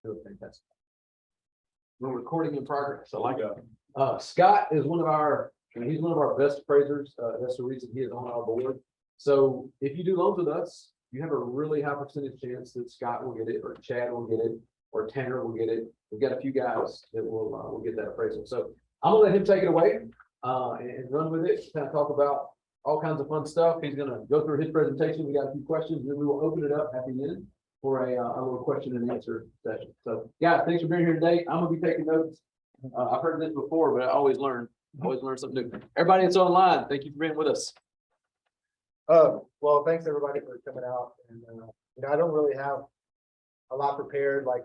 Really fantastic. We're recording in progress. I like it. Scott is he's one of our best appraisers. That's the reason he is on our board. So if you do loans with us, you have a really high percentage chance that Scott will get it, or Chad will get it, or Tanner will get it. We've got a few guys that will get that appraisal. So I'm gonna let him take it away and run with it, kind of talk about all kinds of fun stuff. He's gonna go through his presentation. We got a few questions, and then we will open it up at the end for a little question and answer session. So guys, thanks for being here today. I'm gonna be taking notes. I've heard this before, but I always learn something new. Everybody that's online, thank you for being with us. Well, thanks everybody for coming out. And I don't really have a lot prepared, I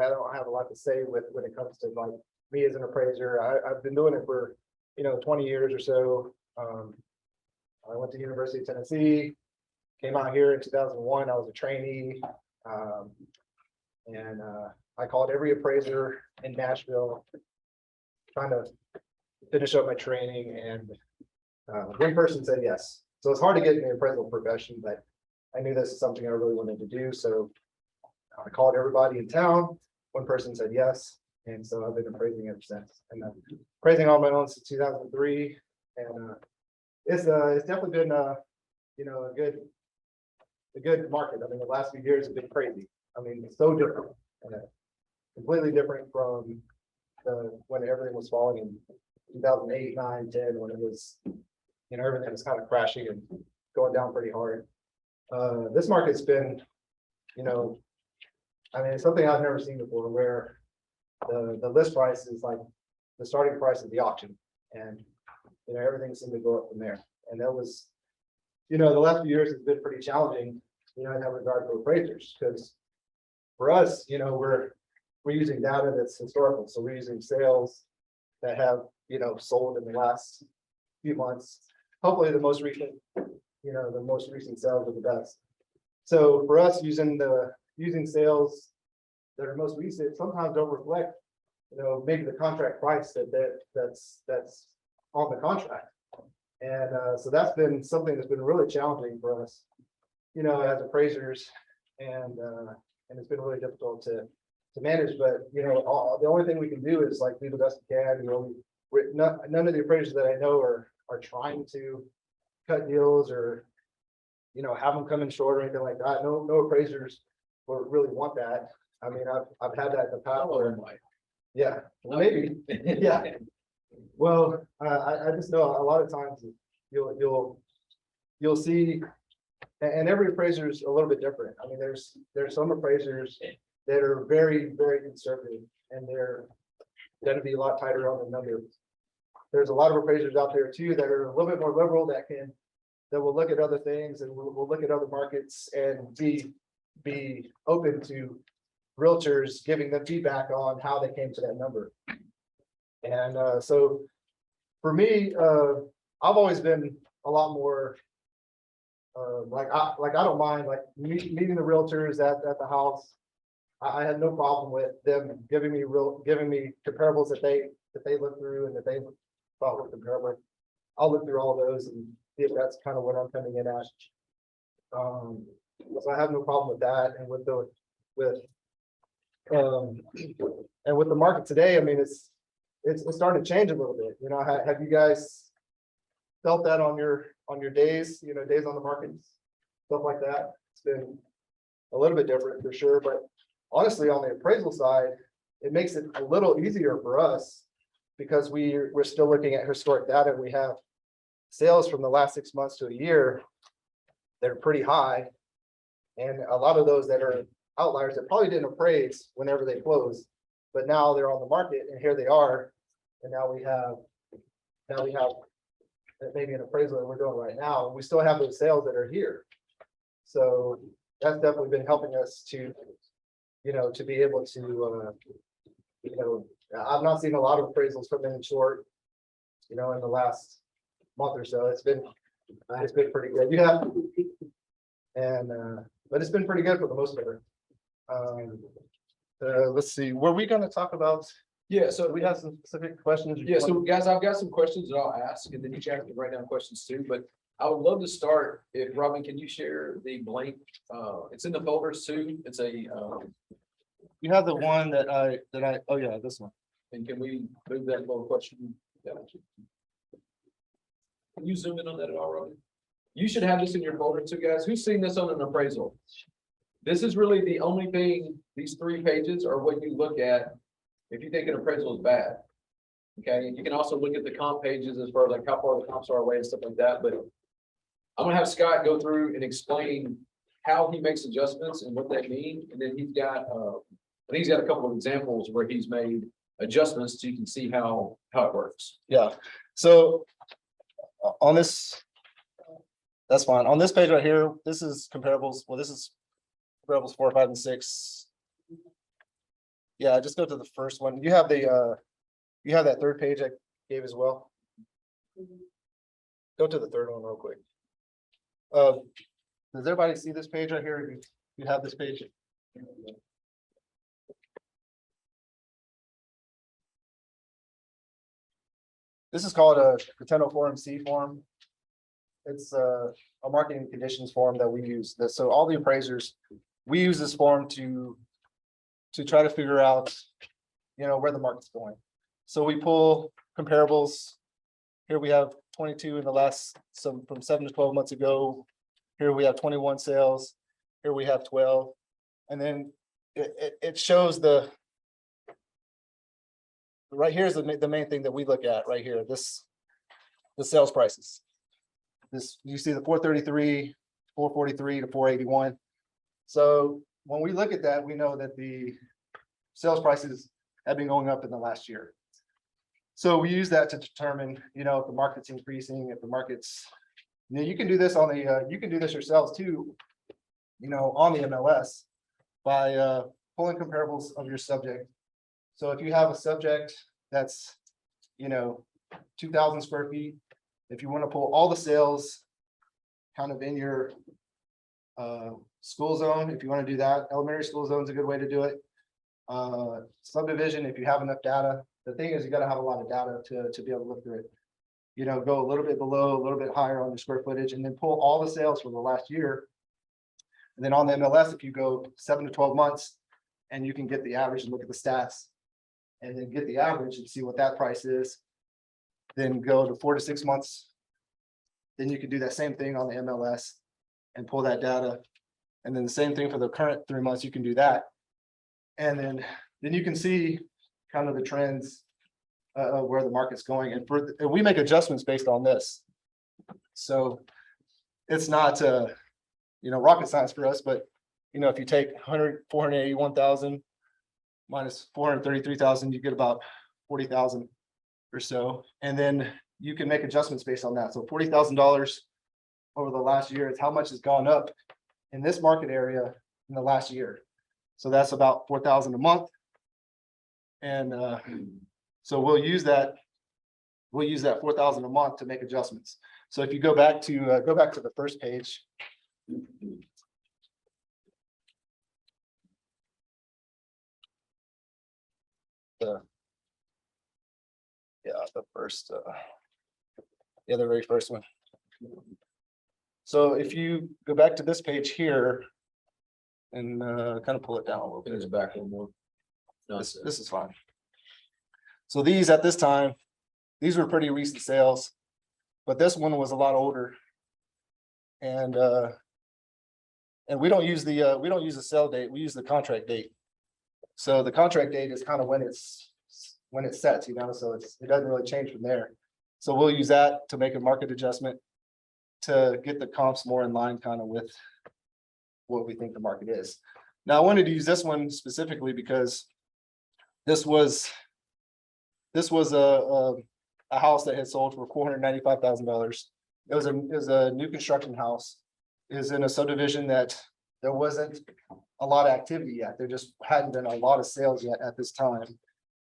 don't have a lot to say when it comes to me as an appraiser. I've been doing it for 20 years or so. I went to University of Tennessee, came out here in 2001. I was a trainee, and I called every appraiser in Nashville, trying to finish up my training, and one person said yes. So it's hard to get in the appraisal profession, but I knew this is something I really wanted to do. So I called everybody in town. One person said yes. And so I've been appraising ever since. And appraising on my own since 2003. And it's definitely been a good market. I mean, the last few years have been crazy. I mean, it's so different. Completely different from when everything was falling in 2008, 9, 10, when it was everything was kind of crashing and going down pretty hard. This market's been, I mean, it's something I've never seen before, where the list price is like the starting price of the auction, and everything seemed to go up from there. And that was, the last few years has been pretty challenging, in that regard for appraisers, because for us, we're using data that's historical. So we're using sales that have sold in the last few months. Hopefully the most recent sales are the best. So for us, using sales that are most recent sometimes don't reflect, maybe the contract price that's on the contract. And so that's been something that's been really challenging for us, as appraisers, and it's been really difficult to manage. But the only thing we can do is do the best we can. None of the appraisers that I know are trying to cut deals or have them come in short or anything like that. No appraisers will really want that. I mean, I've had that in the past. Yeah, maybe. Yeah. Well, I just know a lot of times you'll see, and every appraiser is a little bit different. I mean, there's some appraisers that are very, very conservative, and they're going to be a lot tighter on the numbers. There's a lot of appraisers out there too that are a little bit more liberal, that will look at other things, and will look at other markets and be open to realtors giving them feedback on how they came to that number. And so for me, I've always been a lot more I don't mind meeting the realtors at the house. I had no problem with them giving me comparables that they look through and that they thought were comparable. I'll look through all those and see if that's kind of what I'm coming in at. So I have no problem with that. And with the market today, I mean, it's starting to change a little bit. Have you guys felt that on your days, days on the market, stuff like that? It's been a little bit different for sure, but honestly, on the appraisal side, it makes it a little easier for us because we're still looking at historic data. We have sales from the last 6 months to a year that are pretty high, and a lot of those that are outliers that probably didn't appraise whenever they closed, but now they're on the market and here they are. And now we have maybe an appraisal that we're doing right now. We still have those sales that are here. So that's definitely been helping us to be able to, I've not seen a lot of appraisals come in short, in the last month or so. It's been pretty good. But it's been pretty good for the most part. Let's see, were we going to talk about? Yeah, so we have some specific questions. Yeah, so guys, I've got some questions that I'll ask, and then each have to write down questions too. But I would love to start. If Robin, can you share the blank? It's in the folders too. It's a you have the one oh yeah, this one. And can we move that little question? Can you zoom in on that at all, Robbie? You should have this in your folder too, guys. Who's seen this on an appraisal? This is really the only thing, these 3 pages are what you look at if you think an appraisal is bad. Okay, and you can also look at the comp pages as far as like how far the comps are away and stuff like that, but I'm gonna have Scott go through and explain how he makes adjustments and what they mean, and then he's got, I think he's got a couple of examples where he's made adjustments so you can see how it works. Yeah, so on this, that's fine. On this page right here, this is comparables. Well, this is comparables 4, 5, and 6. Yeah, just go to the first one. You have the you have that 3rd page I gave as well. Go to the 3rd one real quick. Does everybody see this page right here? You have this page. This is called a Contendo Form C form. It's a marketing conditions form that we use. So all the appraisers, we use this form to try to figure out, where the market's going. So we pull comparables. Here we have 22 in the last, from 7 to 12 months ago. Here we have 21 sales. Here we have 12. And then it shows the, right here's the main thing that we look at right here, the sales prices. This, you see the 433, 443 to 481. So when we look at that, we know that the sales prices have been going up in the last year. So we use that to determine, if the market's increasing, if the market's, you can do this on the, you can do this yourselves too, on the MLS by pulling comparables of your subject. So if you have a subject that's, 2,000 square feet, if you want to pull all the sales kind of in your school zone, if you want to do that, elementary school zone is a good way to do it. Subdivision, if you have enough data. The thing is, you got to have a lot of data to be able to look through it. Go a little bit below, a little bit higher on the square footage, and then pull all the sales for the last year. And then on the MLS, if you go 7 to 12 months, and you can get the average and look at the stats, and then get the average and see what that price is. Then go to 4 to 6 months. Then you can do that same thing on the MLS and pull that data. And then the same thing for the current 3 months, you can do that. And then you can see kind of the trends where the market's going. And we make adjustments based on this. So it's not, rocket science for us, but, if you take 481,000 minus 433,000, you get about 40,000 or so. And then you can make adjustments based on that. So $40,000 over the last year is how much has gone up in this market area in the last year. So that's about 4,000 a month. And so we'll use that 4,000 a month to make adjustments. So if you go back to the first page. The very first one. So if you go back to this page here and kind of pull it down a little bit. It's back a little more. No, This is fine. So these at this time, these were pretty recent sales, but this one was a lot older. And we don't use the sale date, we use the contract date. So the contract date is kind of when it sets, so it doesn't really change from there. So we'll use that to make a market adjustment to get the comps more in line kind of with what we think the market is. Now I wanted to use this one specifically because this was a house that had sold for $495,000. It was a new construction house. It was in a subdivision that there wasn't a lot of activity yet. There just hadn't been a lot of sales yet at this time.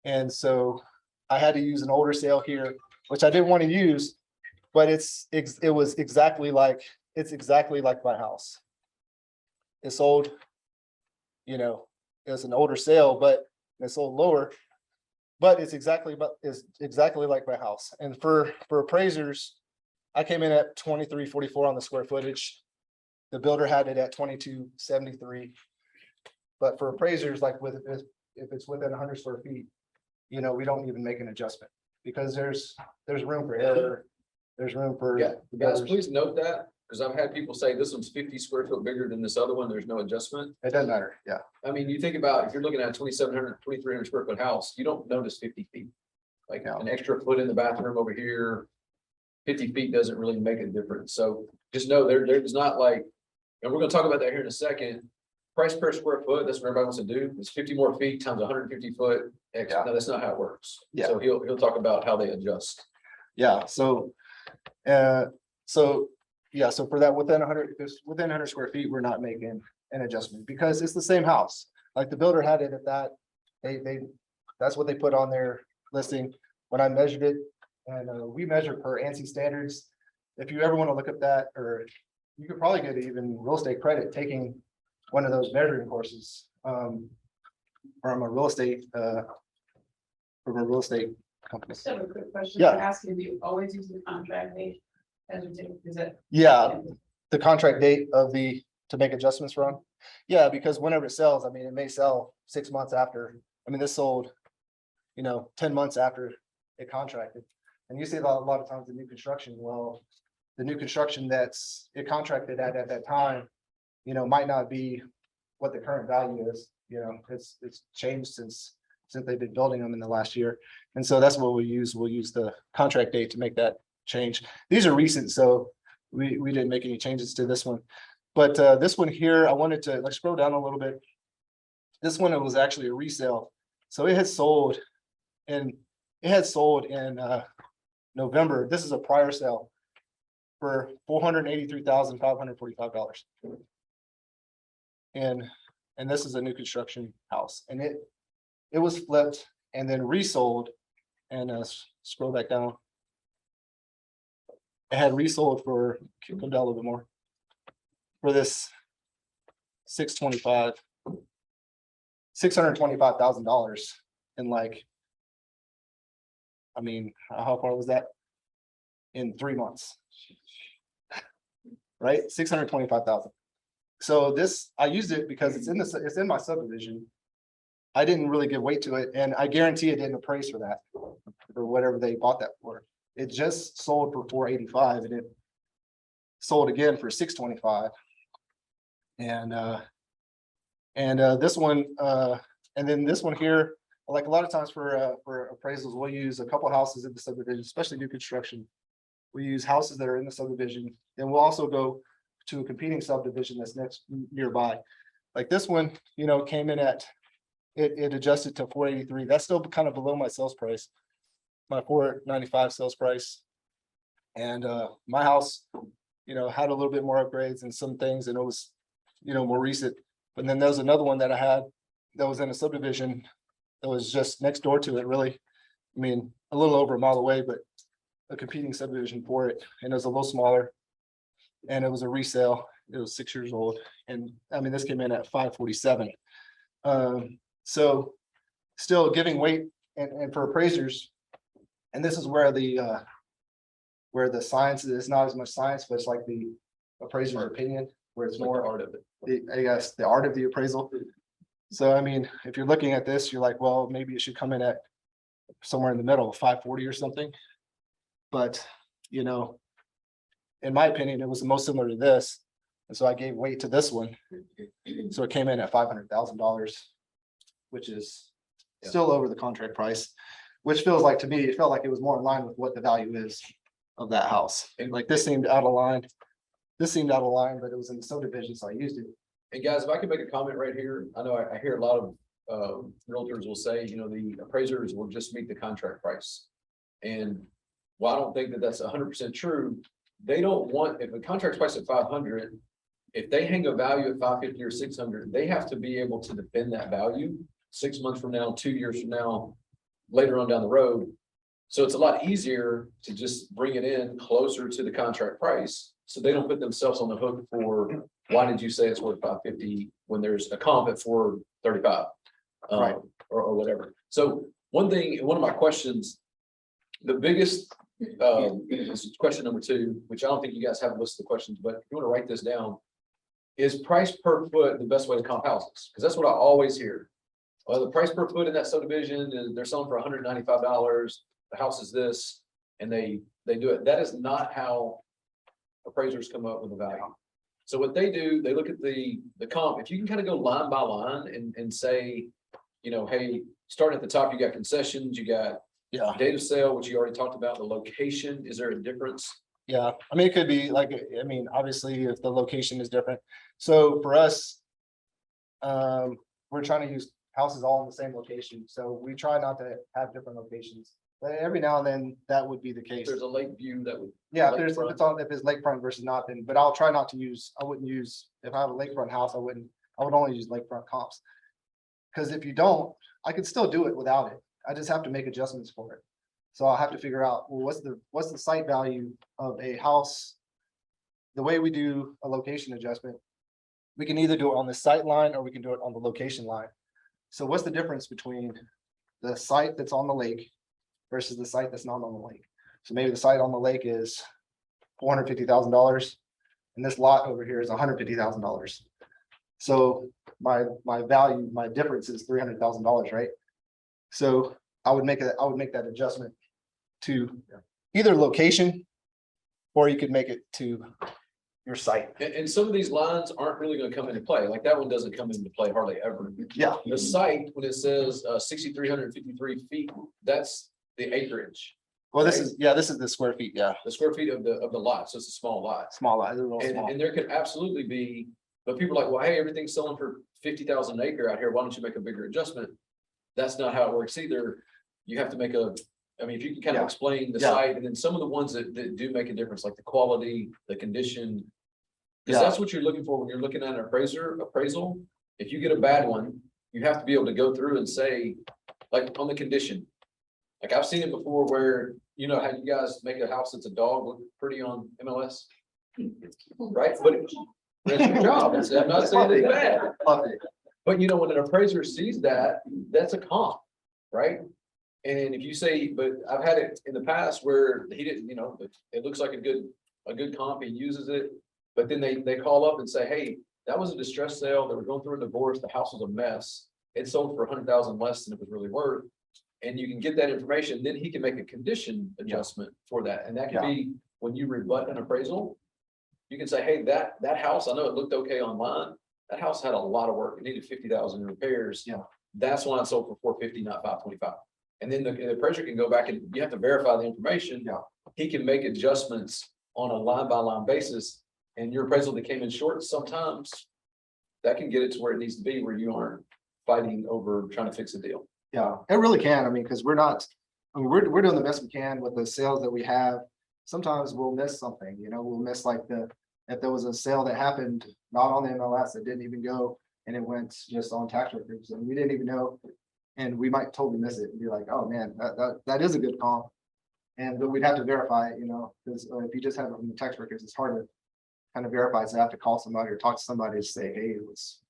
And so I had to use an older sale here, which I didn't want to use, but it was exactly like my house. It sold, it was an older sale, but it sold lower, but it's exactly like my house. And for appraisers, I came in at 2344 on the square footage. The builder had it at 2273. But for appraisers, like if it's within 100 square feet, you know, we don't even make an adjustment because there's room for error. There's room for. Yeah, guys, please note that, because I've had people say this one's 50 square foot bigger than this other one. There's no adjustment. It doesn't matter. Yeah. I mean, you think about if you're looking at a 2,700, 2,300 square foot house, you don't notice 50 feet. Like No. an extra foot in the bathroom over here, 50 feet doesn't really make a difference. So just know there's not like, and we're gonna talk about that here in a second. Price per square foot, that's what everybody wants to do. It's 50 more feet times 150 foot. Yeah. No, that's not how it works. Yeah. So he'll talk about how they adjust. Yeah. So for that within 100, within 100 square feet, we're not making an adjustment because it's the same house. Like the builder had it at that, that's what they put on their listing when I measured it. And we measure per ANSI standards. If you ever want to look at that, or you could probably get even real estate credit taking one of those measuring courses from a real estate company. So a quick question. Yeah. I'm asking, do you always use the contract date as you take, is it? Yeah, the contract date of to make adjustments from. Yeah, because whenever it sells, I mean, it may sell 6 months after. I mean, this sold, 10 months after it contracted. And you see a lot of times the new construction, well, the new construction it contracted at that time, might not be what the current value is. It's changed since they've been building them in the last year. And so that's what we use. We'll use the contract date to make that change. These are recent, so we didn't make any changes to this one. But this one here, I wanted to scroll down a little bit. This one, it was actually a resale. So it had sold in November. This is a prior sale for $483,545. And this is a new construction house, and it was flipped and then resold. And scroll back down. It had resold for, go down a little bit more, for this $625,000 in how far was that? In 3 months. Right, 625,000. So I used it because it's in my subdivision. I didn't really give weight to it, and I guarantee it didn't appraise for that, or whatever they bought that for. It just sold for 485, and it sold again for 625. And this one, and then this one here, like a lot of times for appraisals, we'll use a couple houses in the subdivision, especially new construction. We use houses that are in the subdivision, and we'll also go to a competing subdivision that's nearby. Like this one, came in at, it adjusted to 483. That's still kind of below my sales price, my 495 sales price. And my house, had a little bit more upgrades and some things, and it was, more recent. But then there was another one that I had that was in a subdivision that was just next door to it, really. I mean, a little over a mile away, but a competing subdivision for it, and it was a little smaller. And it was a resale. It was 6 years old, and I mean, this came in at 547. So still giving weight, and for appraisers, and this is where the science is not as much science, but it's like the appraiser's opinion, where it's more art of it. the art of the appraisal. So I mean, if you're looking at this, you're like, well, maybe it should come in at somewhere in the middle, 540 or something. But in my opinion, it was the most similar to this, and so I gave weight to this one. So it came in at $500,000, which is still over the contract price, which feels like, to me, it felt like it was more in line with what the value is of that house. And like this seemed out of line. This seemed out of line, but it was in the subdivision, so I used it. And guys, if I can make a comment right here, I know I hear a lot of realtors will say, the appraisers will just meet the contract price. And while I don't think that that's 100% true, they don't want, if the contract price at 500, if they hang a value at 550 or 600, they have to be able to defend that value 6 months from now, 2 years from now, later on down the road. So it's a lot easier to just bring it in closer to the contract price, so they don't put themselves on the hook for, why did you say it's worth 550 when there's a comp at 435, Right. or whatever. So one of my questions, the biggest, this is question number 2, which I don't think you guys have a list of questions, but if you want to write this down, is price per foot the best way to comp houses? Because that's what I always hear. Well, the price per foot in that subdivision is they're selling for $195. The house is this, and they do it. That is not how appraisers come up with the value. So what they do, they look at the comp. If you can kind of go line by line and say, you know, hey, starting at the top, you got concessions, you got Yeah, date of sale, which you already talked about, the location. Is there a difference? yeah. I mean, it could be like, I mean, obviously if the location is different. So for us, we're trying to use houses all in the same location. So we try not to have different locations. But every now and then that would be the If case. there's a lake view that would, Yeah, if there's, if lakefront. it's on, if it's lakefront versus not, then, but I'll try not to use, I wouldn't use, if I have a lakefront house, I would only use lakefront comps. Cause if you don't, I could still do it without it. I just have to make adjustments for it. So I'll have to figure out, well, what's the site value of a house? The way we do a location adjustment, we can either do it on the site line or we can do it on the location line. So what's the difference between the site that's on the lake versus the site that's not on the lake? So maybe the site on the lake is $450,000 and this lot over here is $150,000. So my value, my difference is $300,000, right? So I would make that adjustment to either location, or you could make it to your site. and some of these lines aren't really gonna come into play. Like that one doesn't come into play hardly ever. Yeah, The site, when it says 6,353 feet, that's the acreage, well, this is the square feet, yeah, the square feet of the lot. So it's a small lot. small lot, it's a little And, small. and there could absolutely be, but people are like, well, hey, everything's selling for 50,000 an acre out here. Why don't you make a bigger adjustment? That's not how it works either. You have to make I mean, if you can kind of Yeah. explain the Yeah. site, and then some of the ones that do make a difference, like the quality, the condition. Because Yeah. that's what you're looking for when you're looking at an appraisal. If you get a bad one, you have to be able to go through and say, like on the condition. Like I've seen it before where, you know, how you guys make a house that's a dog look pretty on MLS. Right? But that's your job. I'm not saying it's bad. But you know, when an appraiser sees that, that's a comp, right? And if you say, but I've had it in the past where he didn't, you know, it looks like a good comp, he uses it. But then they call up and say, hey, that was a distress sale. They were going through a divorce. The house was a mess. It sold for 100,000 less than it was really worth. And you can get that information, then he can make a condition adjustment for that. And that can be when you rebut an appraisal. You can say, hey, that house, I know it looked okay online. That house had a lot of work. It needed 50,000 in repairs. Yeah. That's why I sold for 450, not 525. And then the appraiser can go back and you have to verify the information. Yeah. He can make adjustments on a line by line basis. And your appraisal that came in short, sometimes that can get it to where it needs to be, where you aren't fighting over trying to fix a deal. Yeah, it really can. I mean, because we're we're doing the best we can with the sales that we have. Sometimes we'll miss something, you know, we'll miss like if there was a sale that happened not on the MLS that didn't even go and it went just on tax records and we didn't even know. And we might totally miss it and be like, oh man, that is a good comp. But we'd have to verify it, you know, because if you just have it from the tax records, it's hard to kind of verify. So I have to call somebody or talk to somebody to say, hey,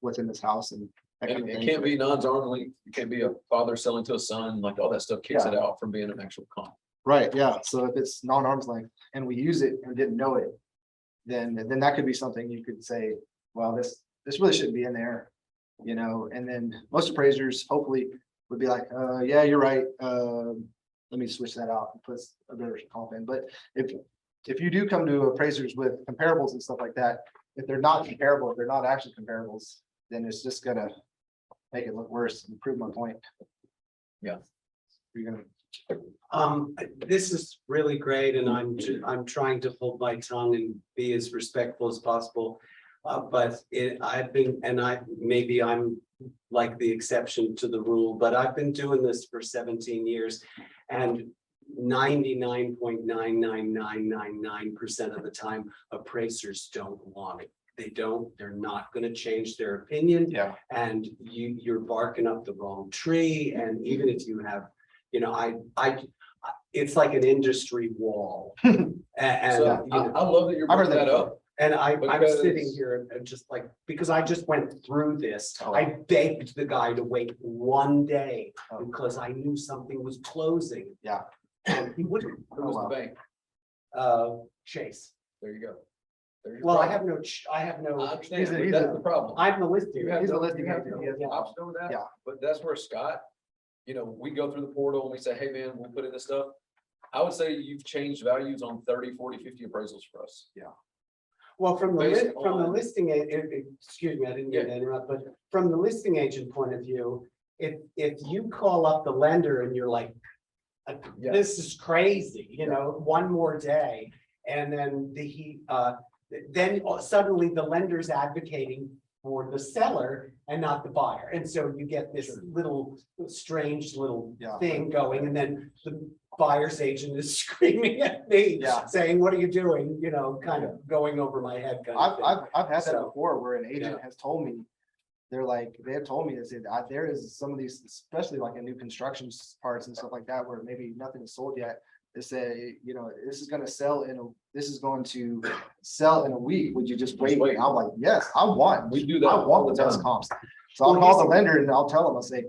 what's in this house and that kind And of it thing. can't be non-arm's length. It can't be a father selling to a son, like all that stuff kicks it out from being an actual comp. Right, yeah, so if it's non-arm's length and we use it and didn't know it, then that could be something you could say, well, this really shouldn't be in there, you know, and then most appraisers hopefully would be like, yeah, you're right, let me switch that out and put a better comp in, but if you do come to appraisers with comparables and stuff like that, if they're not comparable, if they're not actually comparables, then it's just gonna make it look worse and prove my point. Yeah. You're gonna. This is really great and I'm trying to hold my tongue and be as respectful as possible. But maybe I'm like the exception to the rule, but I've been doing this for 17 years and 99.99999% of the time, appraisers don't want it. They're not going to change their opinion. Yeah. And you're barking up the wrong tree. And even if you have, you know, it's like an industry wall. And So you know, I love that you're bringing that up. and I'm Because- sitting here and just like, because I just went through this, Oh. I begged the guy to wait one day Oh. because I knew something was closing. Yeah. And he wouldn't, Who was wow. the bank? Chase. There you go. There's your Well, I problem. have no, I understand, He's a- but he's that's a- the problem. I'm the listing. You have He's a no- listing you have agent, no he has no- option with that. Yeah. But that's where Scott, we go through the portal and we say, hey, man, we'll put in this stuff. I would say you've changed values on 30, 40, 50 appraisals for us. Well, from the Based from the on- listing, excuse me, I didn't mean to interrupt, but from the listing agent point of view, if you call up the lender and you're like, Yeah. this is crazy, one more day, and then then suddenly the lender's advocating for the seller and not the buyer, and so you get this little strange little Yeah. thing going, and then the buyer's agent is screaming at me, Yeah. saying, what are you doing, kind of going over my head. kind of thing. I've had that So- before where an agent has told me, they have told me, they said, there is some of these, especially like in new construction parts and stuff like that, where maybe nothing is sold yet. They say, this is going to sell in a week. Would you just wait? wait. And I'm like, yes, I want all the the best time. comps. So I'll call the lender and I'll tell them, I'll say,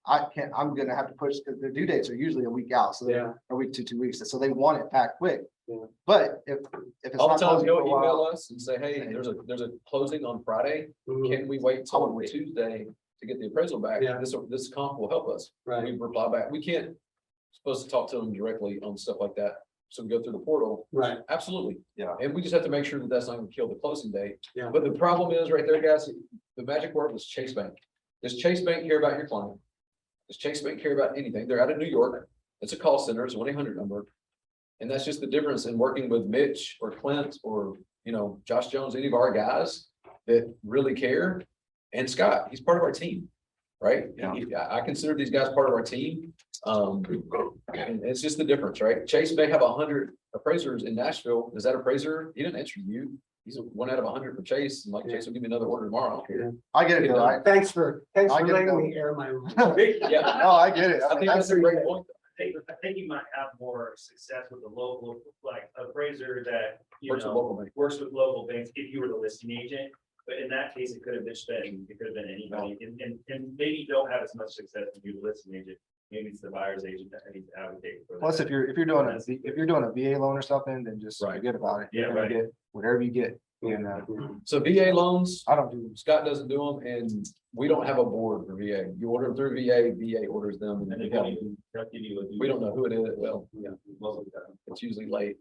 I'm gonna have to push, because their due dates are usually a week out, so they're a week to 2 weeks, so they want it back quick. Yeah. But if it's All the not time, closing he'll for a while, email us and say, hey, there's a closing on Friday. Mhm. Can we wait I till would wait. Tuesday to get the appraisal back? Yeah. This comp will help us. Right. We reply back. We can't supposed to talk to them directly on stuff like that. So we go through the portal. Right. Absolutely. Yeah. And we just have to make sure that that's not gonna kill the closing date. Yeah. But the problem is right there, guys, the magic word was Chase Bank. Does Chase Bank care about your client? Does Chase Bank care about anything? They're out of New York. It's a call center. It's a 1-800 number. And that's just the difference in working with Mitch or Clint or, Josh Jones, any of our guys that really care. And Scott, he's part of our team, right? Yeah. I consider these guys part of our team. And it's just the difference, right? Chase may have 100 appraisers in Nashville. Is that appraiser? He didn't answer you. He's a 1 out of 100 for Chase. And like Chase will give me another order tomorrow. I don't care. I get it though. Thanks for I get it, letting though. me air my. Yeah, No, I get it. I think that's a great point. I think you might have more success with the local, like appraiser that, Works with local bank. works with local banks if you were the listing agent. But in that case, it could have been anybody, and maybe you don't have as much success when you're the listing agent. Maybe it's the buyer's agent that needs to advocate for. Plus, that. if you're doing a VA loan or something, then just Right. forget about it. Yeah, You're gonna right. get whatever you get. And So VA loans, I don't do. Scott doesn't do them and we don't have a board for VA. You order them through VA orders them. And And they we don't even give you a. don't know who it is. Well, Most of the time. it's usually late.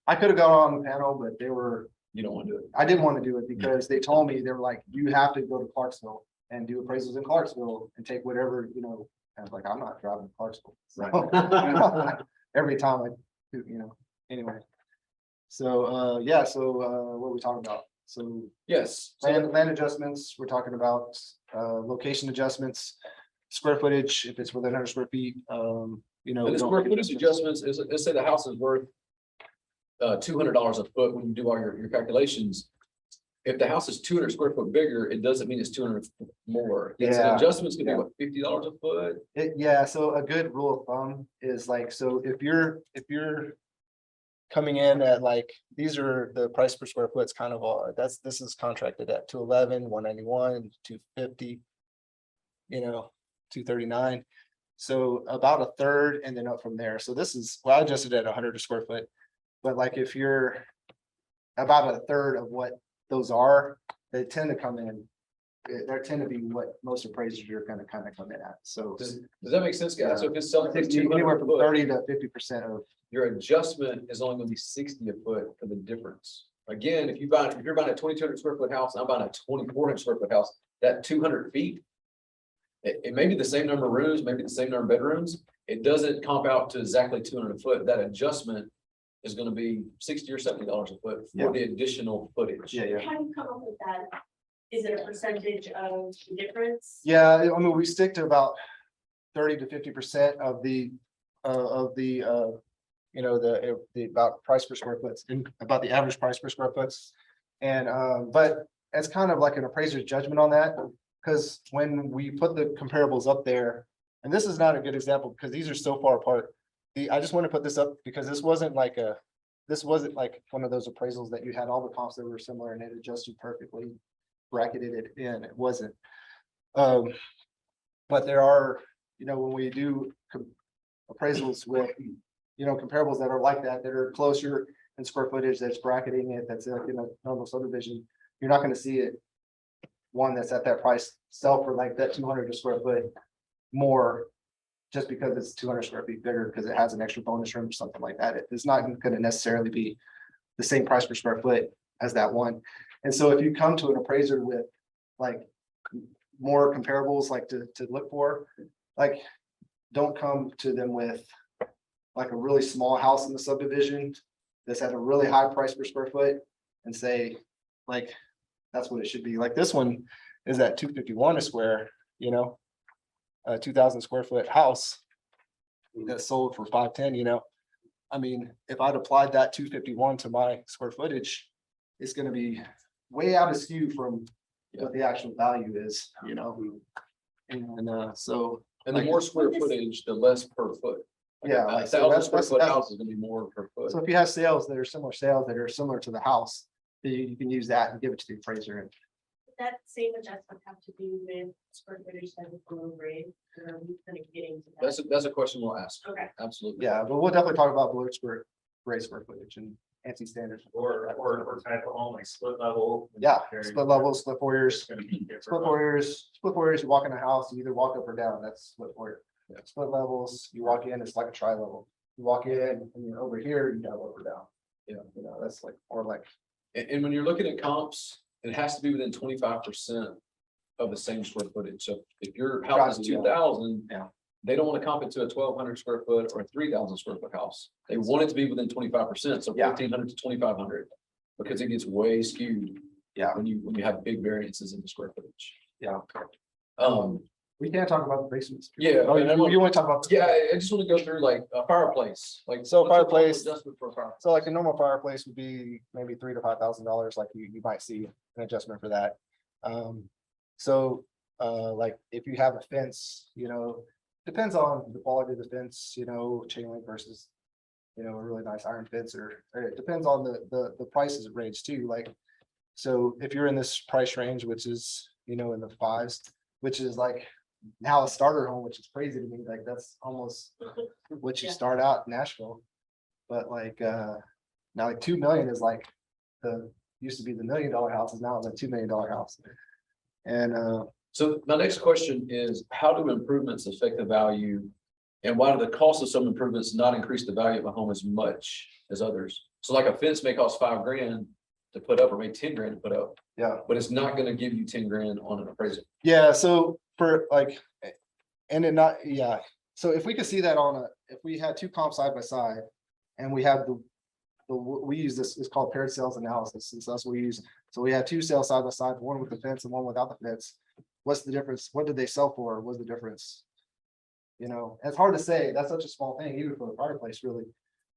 I could have gone on the panel, but You don't want to do it. I didn't want to do it because they told me, they were like, you have to go to Clarksville and do appraisals in Clarksville and take whatever, I was like, I'm not driving to Clarksville. So, every time anyway. So, what are we talking about? So Yes. So land adjustments, we're talking about, location adjustments, square footage, if it's within 100 square feet, and the square footage adjustments is, let's say the house is worth $200 a foot when you do all your calculations. If the house is 200 square foot bigger, it doesn't mean it's 200 more. It's an Yeah. adjustment's gonna be Yeah. what, $50 a foot? So a good rule of thumb is like, so if you're coming in at like, these are the price per square foot, it's kind of all, this is contracted at 211, 191, 250. 239. So about a third and then up from there. So this is, I adjusted at 100 square foot. But like if you're about a third of what those are, they tend to come in. They tend to be what most appraisers are gonna kind of come in at. So Does that make sense, guys? So if it's selling for anywhere 200 from foot, 30 to 50% of, your adjustment is only gonna be 60 a foot for the difference. Again, if you're buying a 2,200 square foot house, and I'm buying a 2,400 square foot house, that 200 feet. It may be the same number of rooms, maybe the same number of bedrooms. It doesn't comp out to exactly 200 a foot. That adjustment is gonna be $60 or $70 a foot Yeah. for the additional footage. yeah. How do you come up with that? Is it a percentage of the difference? Yeah, I mean, we stick to about 30 to 50% of the about price per square foot, and about the average price per square foot. And but it's kind of like an appraiser's judgment on that, because when we put the comparables up there, and this is not a good example because these are so far apart. I just want to put this up because this wasn't like one of those appraisals that you had all the comps that were similar and it adjusted perfectly, bracketed it in. It wasn't. But there are, when we do appraisals with, comparables that are like that, that are closer, in square footage that's bracketing it, that's like in a normal subdivision, you're not gonna see it. One that's at that price sell for like that 200 a square foot more. Just because it's 200 square feet bigger, because it has an extra bonus room or something like that. It's not gonna necessarily be the same price per square foot as that one. And so if you come to an appraiser with like more comparables, like to look for, like, don't come to them with like a really small house in the subdivision that's at a really high price per square foot and say, like, that's what it should be. Like this one is at 251 a square, you know, a 2,000 square foot house that sold for 510, you know. I mean, if I'd applied that 251 to my square footage, it's gonna be way out of skew from what the actual value is, you know. And so, And the more square footage, the less per foot. yeah, A like, so 1,000 that's, square that's, foot that's, house is gonna be more per foot. so if you have sales that are similar to the house, then you can use that and give it to the appraiser. And That same adjustment have to do with square footage that is below grade, or we kind of getting to that. That's a question we'll ask. Okay. Absolutely. yeah, but we'll definitely talk about below grade square footage and ANSI standards. Or type of home, like split level. Yeah, split levels, split foyers. It's gonna be different. Split foyers, you walk in a house, you either walk up or down, that's split foyer. Yeah. Split levels, you walk in, it's like a tri-level. You walk in and you're over here, you got up or down. Yeah. You know, that's like, or like, And when you're looking at comps, it has to be within 25% of the same square footage. So if your house is Yeah. 2,000. Yeah. They don't want to comp it to a 1,200 square foot or a 3,000 square foot house. They want it to be within 25%, so Yeah. 1,500 to 2,500. Because it gets way skewed. Yeah. When you have big variances in the square footage. yeah, We we can't talk about the basements. Yeah, Oh, and I'm you want to talk about? yeah, I just want to go through like a fireplace, like. So what's the total fireplace- Adjustment for a fireplace. So like a normal fireplace would be maybe $3,000 to $5,000, like you might see an adjustment for that. Like if you have a fence, you know, depends on the quality of the fence, you know, chain link versus, you know, a really nice iron fence, or it depends on the prices range too, like. So if you're in this price range, which is, you know, in the fives, which is like now a starter home, which is crazy to me, like that's almost what you Yeah. start out in Nashville. But like, now like 2 million is like used to be the $1 million houses, now it's a $2 million house. And So my next question is, how do improvements affect the value? And why do the cost of some improvements not increase the value of a home as much as others? So like a fence may cost $5,000 to put up, or maybe 10 grand to put up, yeah, but it's not gonna give you 10 grand on an appraisal. yeah, so for like, and it not, yeah, so if we could see that if we had two comps side by side. And we have we use this, it's called paired sales analysis, and so that's what we use. So we have two sales side by side, one with the fence and one without the fence. What's the difference? What did they sell for? What's the difference? You know, it's hard to say. That's such a small thing, even for a fireplace, really.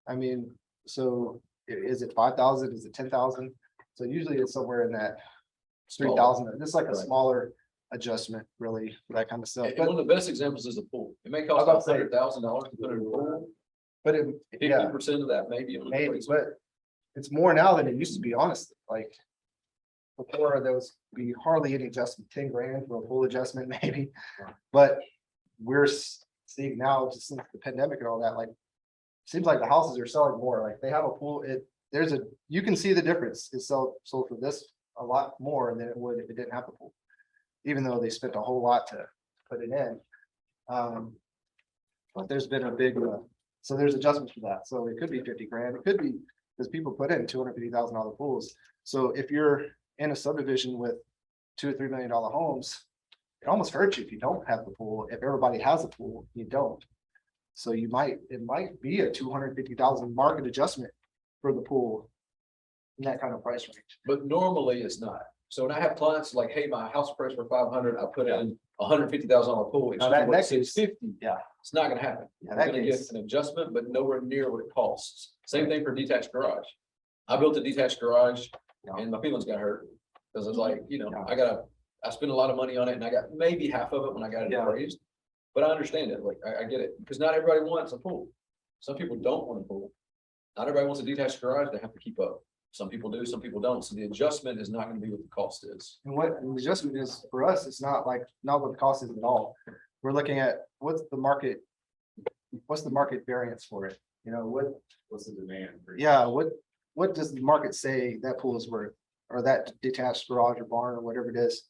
I mean, so is it 5,000? Is it 10,000? So usually it's somewhere in that 3,000. This is like a smaller adjustment, really, for that kind of stuff. And But one of the best examples is a pool. It may I cost was about to say- $100,000 to put in a pool. but yeah. 50% of that maybe. on an Maybe, appraisal. but it's more now than it used to be, honestly, like. Before, there was be hardly any adjustment, 10 grand for a full adjustment, maybe, but we're seeing now, just since the pandemic and all that, like. Seems like the houses are selling more, like they have a pool, you can see the difference, it's sold for this a lot more than it would if it didn't have a pool. Even though they spent a whole lot to put it in. But there's been a big, so there's adjustments for that, so it could be 50 grand, it could be, because people put in $250,000 pools. So if you're in a subdivision with $2 or $3 million homes, it almost hurts you if you don't have the pool. If everybody has a pool, you don't. So it might be a 250,000 market adjustment for the pool in that kind of price range. But normally it's not. So when I have clients like, hey, my house price for 500, I put in $150,000 pool. It's Now that- what that says case- 50. yeah. It's not gonna happen. Yeah, You're that gonna get case- an adjustment, but nowhere near what it costs. Same thing for detached garage. I built a detached garage Yeah. and my feelings got hurt. Cause it's like, Yeah. I spent a lot of money on it and I got maybe half of it when I got it Yeah. appraised. But I understand it, like, I get it, because not everybody wants a pool. Some people don't want a pool. Not everybody wants a detached garage, they have to keep up. Some people do, some people don't, so the adjustment is not gonna be what the cost is. And what the adjustment is for us, it's not what the cost is at all. We're looking at what's the market variance for it, you know, What's the demand? for- yeah, what does the market say that pool is worth? Or that detached garage or barn or whatever it is?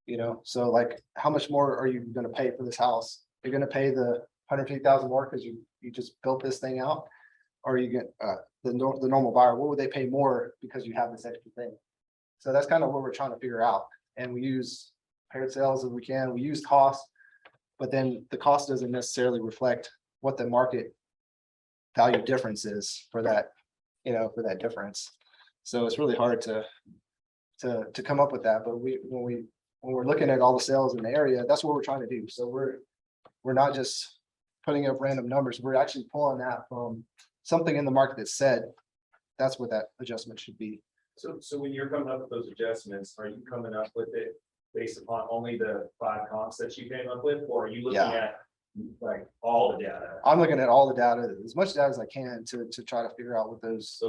You know, so like, how much more are you gonna pay for this house? You're gonna pay the 150,000 more because you just built this thing out? Or you get, the normal buyer, what would they pay more because you have this extra thing? So that's kind of what we're trying to figure out. And we use paired sales if we can, we use cost. But then the cost doesn't necessarily reflect what the market value difference is for that, you know, for that difference. So it's really hard to come up with that, but when we're looking at all the sales in the area, that's what we're trying to do. So we're not just putting up random numbers, we're actually pulling that from something in the market that said that's what that adjustment should be. So when you're coming up with those adjustments, are you coming up with it based upon only the 5 comps that you came up with, or are you looking Yeah. at like all the data, I'm looking at all the data, as much data as I can to try to figure out what those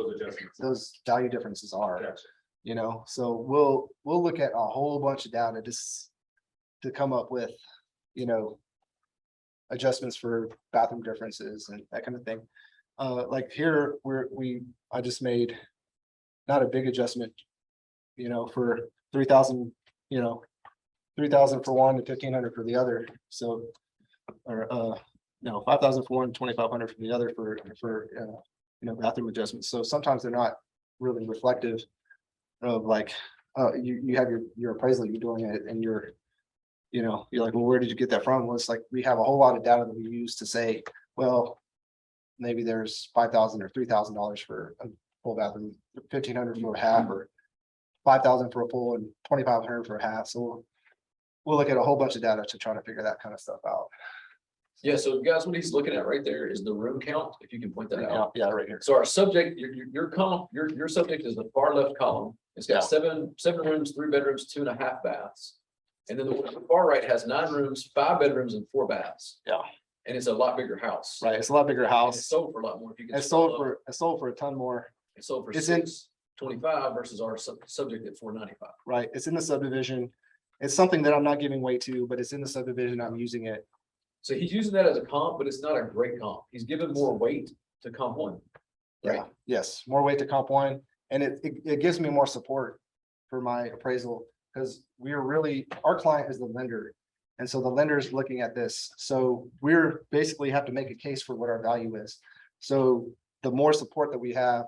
value differences are. Gotcha. You know, so we'll look at a whole bunch of data just to come up with, you know, adjustments for bathroom differences and that kind of thing. Like here, I just made not a big adjustment, you know, for 3,000, you know, 3,000 for one and 1,500 for the other. So, or no, 5,000 for one, 2,500 for the other for you know, bathroom adjustments. So sometimes they're not really reflective of like, you have your appraisal, you're doing it and you're like, well, where did you get that from? Well, it's like, we have a whole lot of data that we use to say, well, maybe there's $5,000 or $3,000 for a full bathroom, 1,500 for a half, or 5,000 for a full and 2,500 for a half. So we'll look at a whole bunch of data to try to figure that kind of stuff out. Yeah, so guys, what he's looking at right there is the room count, if you can point that out. Yeah, right here. So our subject, your column, your subject is the far left column. It's got seven rooms, 3 bedrooms, 2.5 baths. And then the far right has 9 rooms, 5 bedrooms and 4 baths. Yeah. And it's a lot bigger house. Right, it's a lot bigger And house. It's sold for a lot more. If you can. It's sold for a ton more. It's sold for it's in- 625 versus our subject at 495. Right, it's in the subdivision. It's something that I'm not giving weight to, but it's in the subdivision. I'm using it. So he's using that as a comp, but it's not a great comp. He's giving more weight to comp 1. Right. Yeah, yes, more weight to comp 1, and it gives me more support for my appraisal, because our client is the lender. And so the lender is looking at this. So we're basically have to make a case for what our value is. So the more support that we have,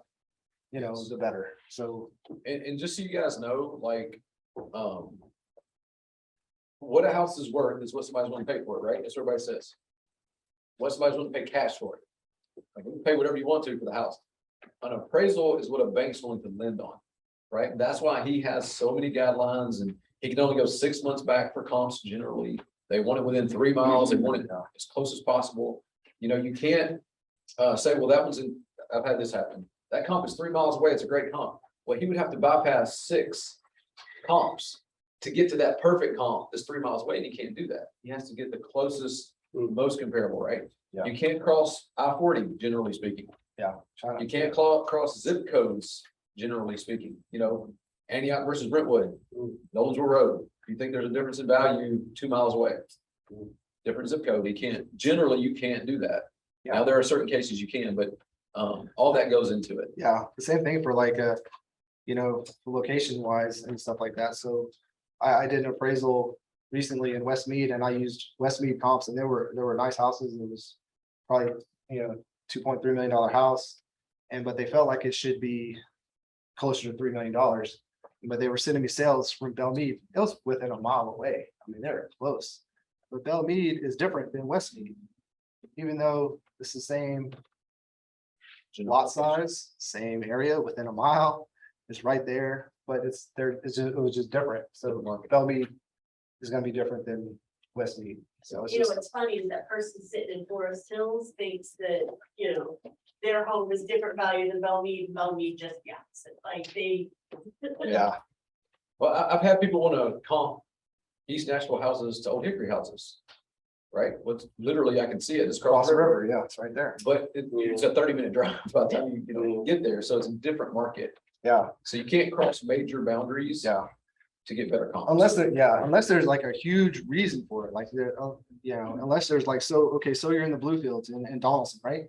you know, the better. So And just so you guys know, like, what a house is worth is what somebody's willing to pay for it, right? That's what everybody says. What somebody's willing to pay cash for it. Like, you can pay whatever you want to for the house. An appraisal is what a bank's willing to lend on, right? That's why he has so many guidelines, and he can only go 6 months back for comps generally. They want it within 3 miles. They want it as close as possible. You know, you can't say, well, that one's in, I've had this happen. That comp is 3 miles away. It's a great comp. Well, he would have to bypass 6 comps to get to that perfect comp that's 3 miles away, and he can't do that. He has to get the closest, most comparable, right? Yeah. You can't cross I-40, generally speaking. yeah, You can't cross zip codes, generally speaking, you know, Antioch versus Brentwood, Nolensville Road. If you think there's a difference in value 2 miles away, different zip code, generally, you can't do that. Now, there are certain cases you can, but all that goes into it. yeah, the same thing for like you know, location wise and stuff like that. So I did an appraisal recently in Westmead, and I used Westmead comps, and there were nice houses. It was probably, you know, $2.3 million house, but they felt like it should be closer to $3 million. But they were sending me sales from Belmead. It was within a mile away. I mean, they're close. But Belmead is different than Westmead, even though it's the same lot size, same area within a mile. It's right there, but it was just different. So Belmead is going to be different than Westmead. So it's You know, just, what's funny is that person sitting in Forest Hills thinks that, you know, their home is different value than Belmead, just the opposite, like they. yeah, Well, I've had people want to comp East Nashville houses to Old Hickory houses, right? What's literally, I can see it, it's across the river. Yeah, it's right there. but it's a 30-minute drive by the time you get there, so it's a different market. Yeah, So you can't cross major boundaries. yeah. To get better comps. Unless there's like a huge reason for it, like, you know, unless there's like, so you're in the Bluefields in Donaldson, right?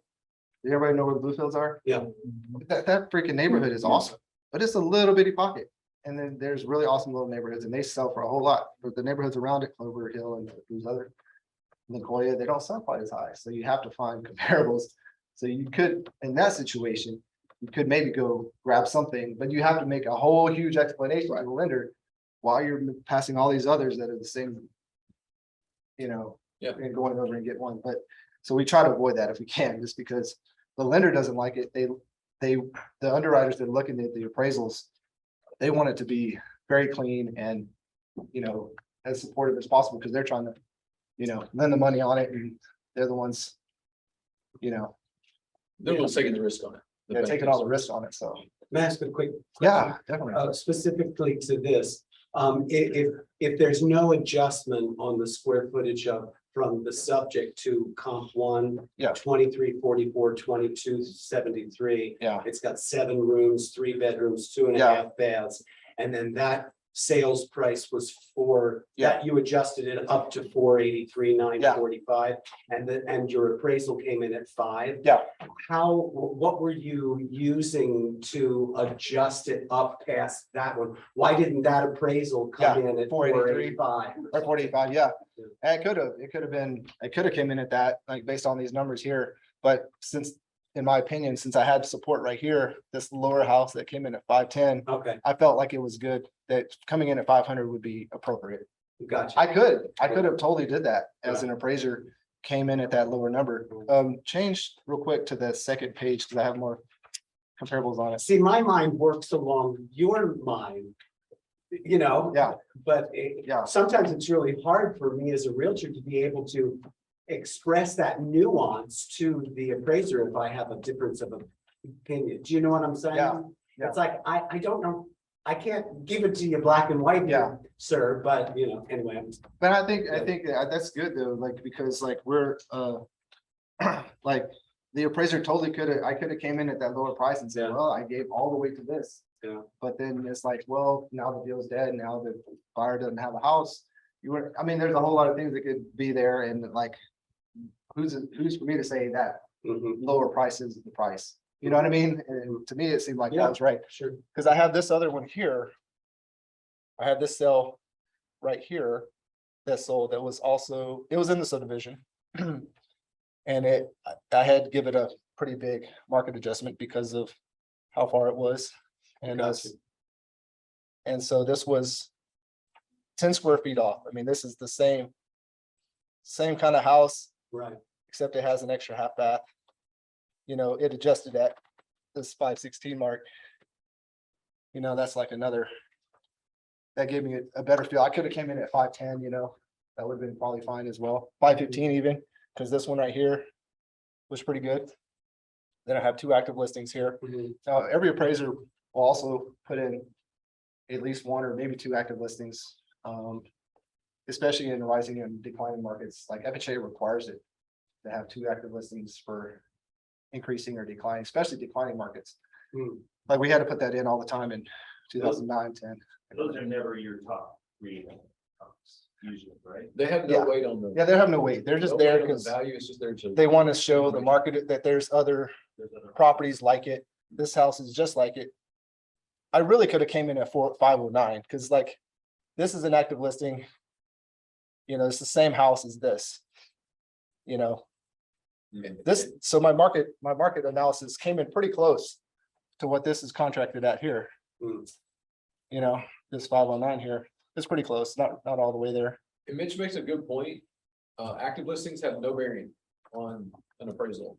Everybody know where the Bluefields are? Yeah. That freaking neighborhood is awesome, but it's a little bitty pocket. And then there's really awesome little neighborhoods and they sell for a whole lot, but the neighborhoods around it, Clover Hill and these other. Nicoya, they don't sell quite as high, so you have to find comparables. So you could, in that situation, you could maybe go grab something, but you have to make a whole huge explanation to the lender. While you're passing all these others that are the same. You know, Yeah. and going over and get one, but, so we try to avoid that if we can, just because the lender doesn't like it, the underwriters that are looking at the appraisals. They want it to be very clean and, you know, as supportive as possible, because they're trying to, you know, lend the money on it, and they're the ones. You know, They're the ones taking the risk on it. they're taking all the risk on it, so, May I ask a quick? yeah, definitely. Specifically to this, if there's no adjustment on the square footage of, from the subject to comp one. Yeah. 2344, 2273. Yeah. It's got 7 rooms, 3 bedrooms, 2.5 Yeah. baths, and then that sales price was Yeah. that you adjusted it up to 483, 945, and your appraisal came in at 5. Yeah. What were you using to adjust it up past that one? Why didn't that appraisal come in at 483. 485? Or 45, yeah. And it could have came in at that, like based on these numbers here, but since, in my opinion, since I had support right here, this lower house that came in at 510, Okay, I felt like it was good, that coming in at 500 would be appropriate. gotcha. I could have totally did that as an appraiser, came in at that lower number. Change real quick to the second page, because I have more comparables on it. See, my mind works along your mind, you know? Yeah. But Yeah. sometimes it's really hard for me as a realtor to be able to express that nuance to the appraiser if I have a difference of opinion. Do you know what I'm saying? Yeah, yeah. It's like, I don't know, I can't give it to you black and white, Yeah. sir, but you know, anyway. But I think that's good though, like, because like we're, like, the appraiser totally I could have came in at that lower price and said, Yeah. well, I gave all the way to this. Yeah. But then it's like, well, now the deal's dead, now the buyer doesn't have a house. I mean, there's a whole lot of things that could be there, and like, who's for me to say that Mhm. lower price is the price? You know what I mean? And to me, it seemed like Yeah. that was right. Sure. Because I have this other one here. I have this sale right here that sold, that was also, it was in the subdivision. And I had to give it a pretty big market adjustment because of how far it was. And Gotcha. and so this was 10 square feet off. I mean, this is the same kind of house, Right. except it has an extra half bath. You know, it adjusted at this 516 mark. You know, that's like that gave me a better feel. I could have came in at 510, you know, that would have been probably fine as well. 515 even, because this one right here was pretty good. Then I have 2 active listings here. Mhm. Now, every appraiser will also put in at least 1 or maybe 2 active listings. Especially in rising and declining markets, like FHA requires it to have 2 active listings for increasing or declining, especially declining markets. Hmm. Like we had to put that in all the time in 2009, 10. Those are never your top 3 usually, right? They have Yeah. no weight on them. Yeah, they have no weight. They're just No there weight on the because value, it's just there to. they want to show the market that there's other There's other. properties like it. This house is just like it. I really could have came in at 509, because like, this is an active listing. You know, it's the same house as this. You know, this, so my market analysis came in pretty close to what this is contracted at here. Hmm. You know, this 509 here, it's pretty close, not all the way there. And Mitch makes a good point. Active listings have no bearing on an appraisal.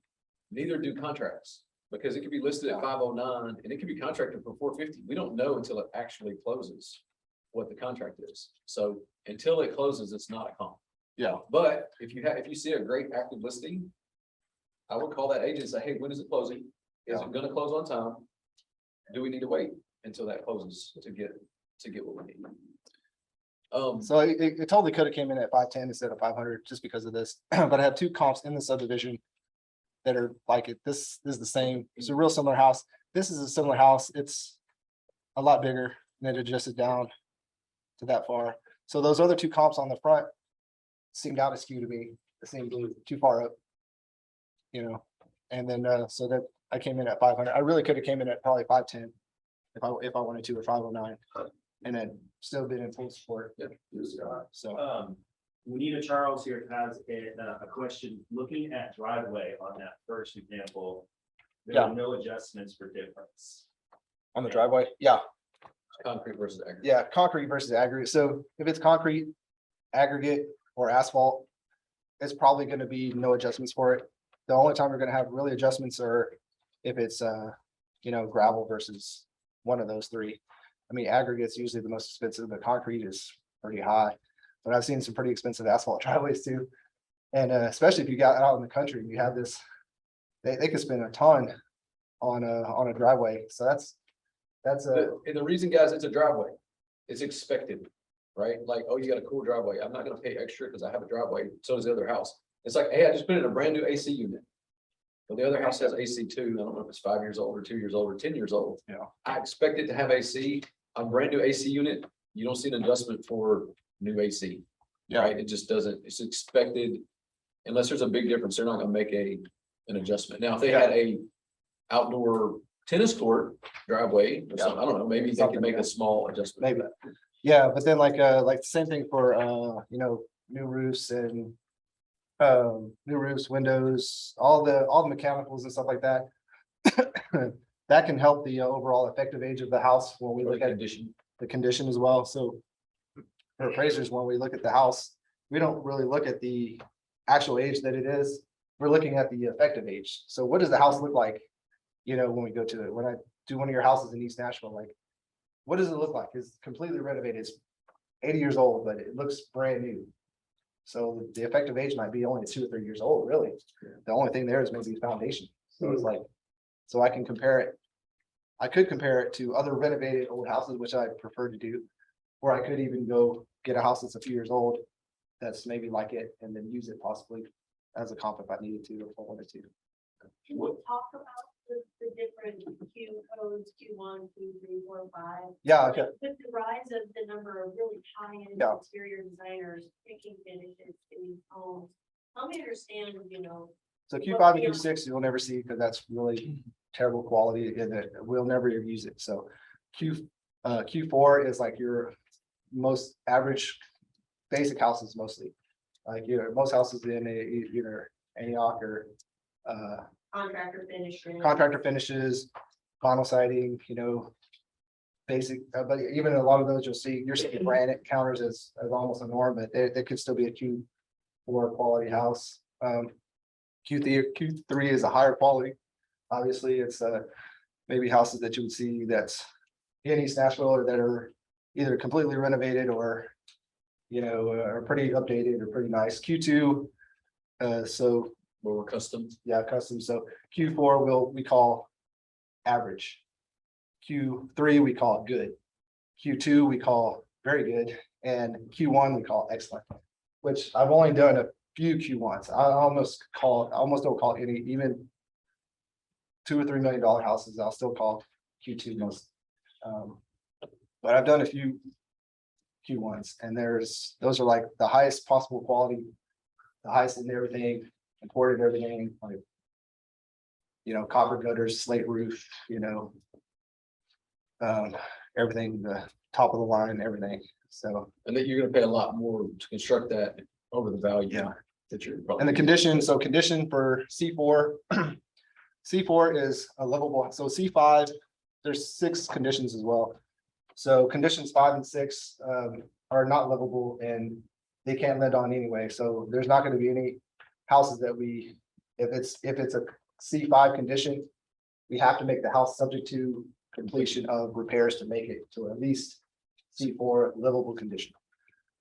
Neither do contracts, because it could be listed at 509 and it could be contracted for 450. We don't know until it actually closes what the contract is. So until it closes, it's not a comp. Yeah. But if you see a great active listing, I would call that agent and say, hey, when is it closing? Is it gonna close on time? Do we need to wait until that closes to get what we need? So it totally could have came in at 510 instead of 500 just because of this, but I have 2 comps in the subdivision that are like it. This is the same. It's a real similar house. This is a similar house. It's a lot bigger, and it adjusted down to that far. So those other 2 comps on the front seemed out of skew to me. It seemed too far up. You know, And then, so that I came in at 500. I really could have came in at probably 510 if I wanted to, or 509, and then still been in full support. So Juanita Charles here has a question, looking at driveway on that first example. There are no adjustments for difference. on the driveway, yeah, Concrete versus aggregate. yeah, concrete versus aggregate. So if it's concrete, aggregate, or asphalt, it's probably going to be no adjustments for it. The only time we're going to have really adjustments are if it's gravel versus one of those three. I mean, aggregate's usually the most expensive, but concrete is pretty high. But I've seen some pretty expensive asphalt driveways too. And especially if you got out in the country, and you have this, they could spend a ton on a driveway. So that's And the reason, guys, it's a driveway. It's expected, right? Like, oh, you got a cool driveway. I'm not gonna pay extra because I have a driveway. So does the other house. It's like, hey, I just put in a brand new AC unit. But the other house has AC too. I don't know if it's 5 years old or 2 years old or 10 years old. Yeah. I expect it to have AC. A brand new AC unit, you don't see an adjustment for new AC. Yeah. Right? It just doesn't, it's expected. Unless there's a big difference, they're not gonna make an adjustment. Now, if they had a outdoor tennis court driveway or something, I don't know, maybe they can make a small adjustment. maybe. Yeah, but then like the same thing for new roofs and windows, all the mechanicals and stuff like that. That can help the overall effective age of the house when we look at Condition. the condition as well. So for appraisers, when we look at the house, we don't really look at the actual age that it is. We're looking at the effective age. So what does the house look like? When we go to it, when I do one of your houses in East Nashville, like, what does it look like? It's completely renovated. It's 80 years old, but it looks brand new. So the effective age might be only 2 or 3 years old, really. The only thing there is maybe the foundation. So it's like, so I can compare it. I could compare it to other renovated old houses, which I prefer to do. Or I could even go get a house that's a few years old, that's maybe like it, and then use it possibly as a comp if I needed to, if I wanted to. Can we talk about the different Q codes, Q1, Q3, 4, 5? Yeah, okay. With the rise of the number of really high-end Yeah. interior designers picking finishes in these homes, help me understand, So Q5 and Q6, you'll never see because that's really terrible quality and we'll never use it. So Q4 is like your most average basic houses mostly. Like most houses in either Antioch or contractor finishes, vinyl siding, basic, but even a lot of those you're seeing granite counters as almost a norm, but they could still be a Q4 quality house. Q3 is a higher quality. Obviously, it's maybe houses that you would see that's in East Nashville or that are either completely renovated or are pretty updated or pretty nice. Q2, so More custom. yeah, custom. So Q4 we call average. Q3 we call good. Q2 we call very good, and Q1 we call excellent. Which I've only done a few Q1s. I almost don't call any, even $2 or $3 million houses. I'll still call Q2 most. But I've done a few Q1s, and those are like the highest possible quality, the highest in everything, imported everything, like copper gutters, slate roof, everything, the top of the line, everything. So, And that you're gonna pay a lot more to construct that over the value. Yeah. That you're. and the condition, so condition for C4, C4 is a livable. So C5, there's 6 conditions as well. So conditions 5 and 6 are not livable and they can't live on anyway. So there's not going to be any houses that if it's a C5 condition, we have to make the house subject to completion of repairs to make it to at least C4 livable condition.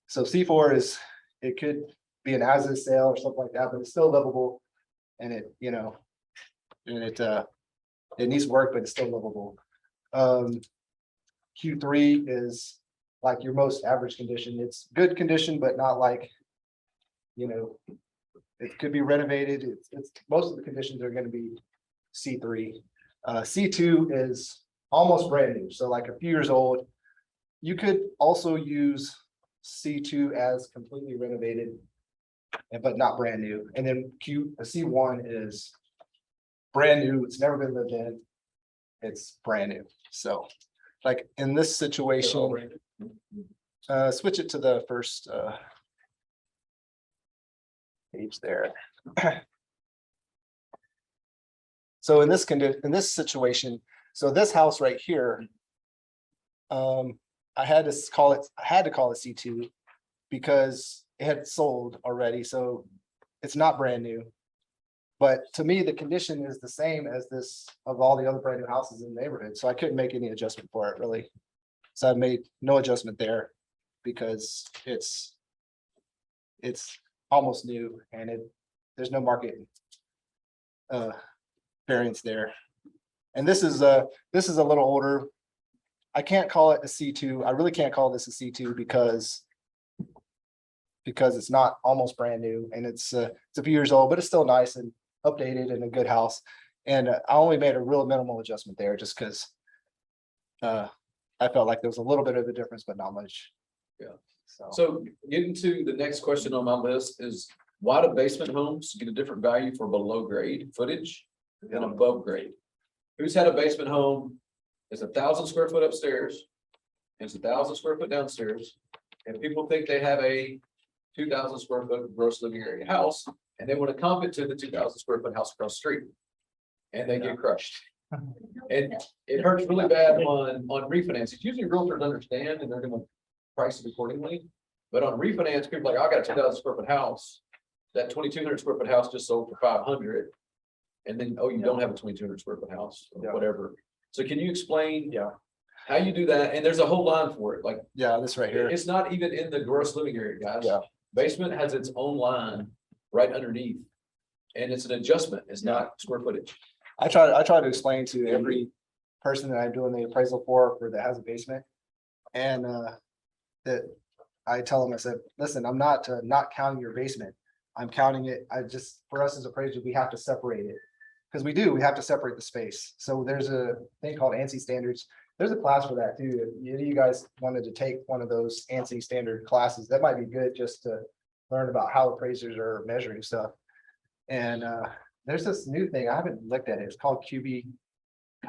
So C4 it could be an as-is sale or something like that, but it's still livable, and it needs work, but it's still livable. Q3 is like your most average condition. It's good condition, but not like, it could be renovated. It's most of the conditions are going to be C3. C2 is almost brand new, so like a few years old. You could also use C2 as completely renovated, but not brand new. And then C1 is brand new, it's never been lived in. It's brand new, so, like, in this situation, switch it to the first, page there. So in this situation, so this house right here. I had to call it C2 because it had sold already, so it's not brand new. But to me, the condition is the same as this of all the other brand new houses in the neighborhood, so I couldn't make any adjustment for it really. So I made no adjustment there because it's almost new and there's no market variance there. And this is a little older. I can't call it a C2. I really can't call this a C2 because it's not almost brand new and it's a few years old, but it's still nice and updated and a good house. And I only made a real minimal adjustment there just because I felt like there was a little bit of a difference, but not much. Yeah. So So getting to the next question on my list is why do basement homes get a different value for below grade footage than above grade? Who's had a basement home? It's 1,000 square foot upstairs. It's 1,000 square foot downstairs. And people think they have a 2,000 square foot gross living area house and they want to comp it to the 2,000 square foot house across the street. And they get crushed. And it hurts really bad on refinances. Usually realtors understand and they're gonna price it accordingly. But on refinance, people are like, I got a 2,000 square foot house. That 2,200 square foot house just sold for 500. And then, oh, you don't have a 2,200 square foot house or whatever. So can you explain? Yeah. How you do that? And there's a whole line for it. Like, yeah, this right here. it's not even in the gross living area, guys. Yeah. Basement has its own line right underneath. And it's an adjustment. It's not square footage. I try to explain to every person that I'm doing the appraisal for that has a basement. And that I tell them, I said, listen, I'm not counting your basement. I'm counting it. For us as appraisers, we have to separate it. Because we have to separate the space. So there's a thing called ANSI standards. There's a class for that too. If you guys wanted to take one of those ANSI standard classes, that might be good just to learn about how appraisers are measuring stuff. And there's this new thing, I haven't looked at it. It's called QB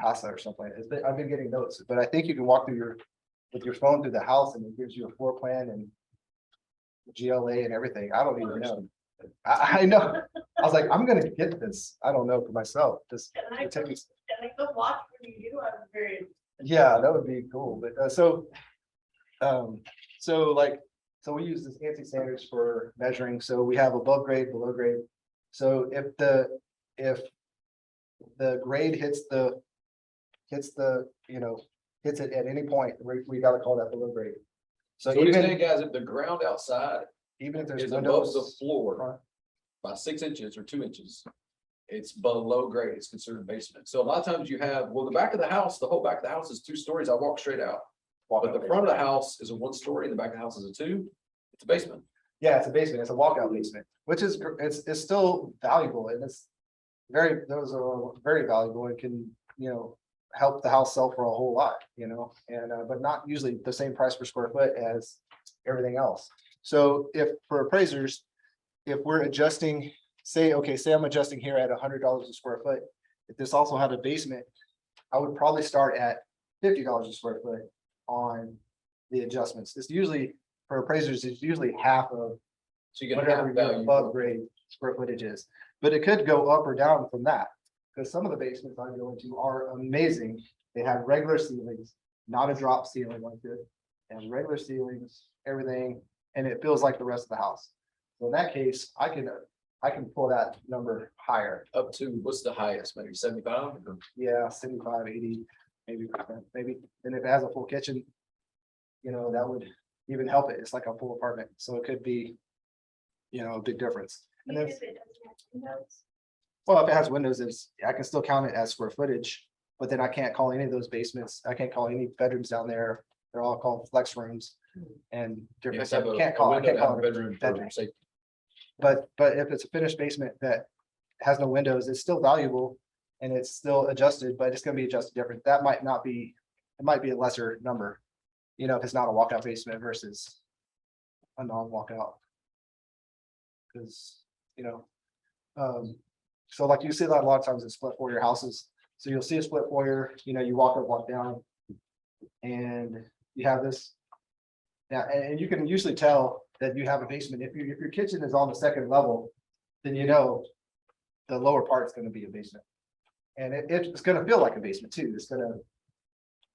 Casa or something. I've been getting notes, but I think you can walk through with your phone through the house and it gives you a floor plan and GLA and everything. I don't even know. I know. I was like, I'm gonna get this. I don't know for myself. Just Can I take me. go watch what you do? I'm very. Yeah, that would be cool. But so we use this ANSI standards for measuring. So we have above grade, below grade. So if the grade hits it at any point, we gotta call that below grade. So So what he's saying, even guys, if the ground outside if there's is above windows, the floor by 6 inches or 2 inches, it's below grade. It's considered basement. So a lot of times you have, well, the back of the house, the whole back of the house is 2 stories. I walk straight out. But the front of the house is a 1 story, and the back of the house is a 2. It's a basement. yeah, it's a basement. It's a walkout basement, which is it's still valuable and those are very valuable and can help the house sell for a whole lot, and but not usually the same price per square foot as everything else. So for appraisers, if we're adjusting, say I'm adjusting here at $100 a square foot. If this also had a basement, I would probably start at $50 a square foot on the adjustments. It's usually for appraisers, it's usually half of So you get whatever half your value. above grade square footage is, but it could go up or down from that. Because some of the basements I go into are amazing. They have regular ceilings, not a drop ceiling like this, and regular ceilings, everything, and it feels like the rest of the house. So in that case, I can pull that number higher. Up to, what's the highest, maybe 75? Yeah, 75, 80, maybe. And if it has a full kitchen, that would even help it. It's like a full apartment. So it could be, a big difference. And then, well, if it has windows, I can still count it as square footage, but then I can't call any of those basements. I can't call any bedrooms down there. They're all called flex rooms and different stuff. I can't call it bedroom. bedroom. But if it's a finished basement that has no windows, it's still valuable and it's still adjusted, but it's gonna be adjusted different. That might not be, it might be a lesser number. If it's not a walkout basement versus a non-walkout. Because, So like you see that a lot of times in split foyer houses. So you'll see a split foyer, you know, you walk up, walk down. And you have this. Yeah, and you can usually tell that you have a basement. If your kitchen is on the second level, then you know the lower part's gonna be a basement. And it's gonna feel like a basement too. It's gonna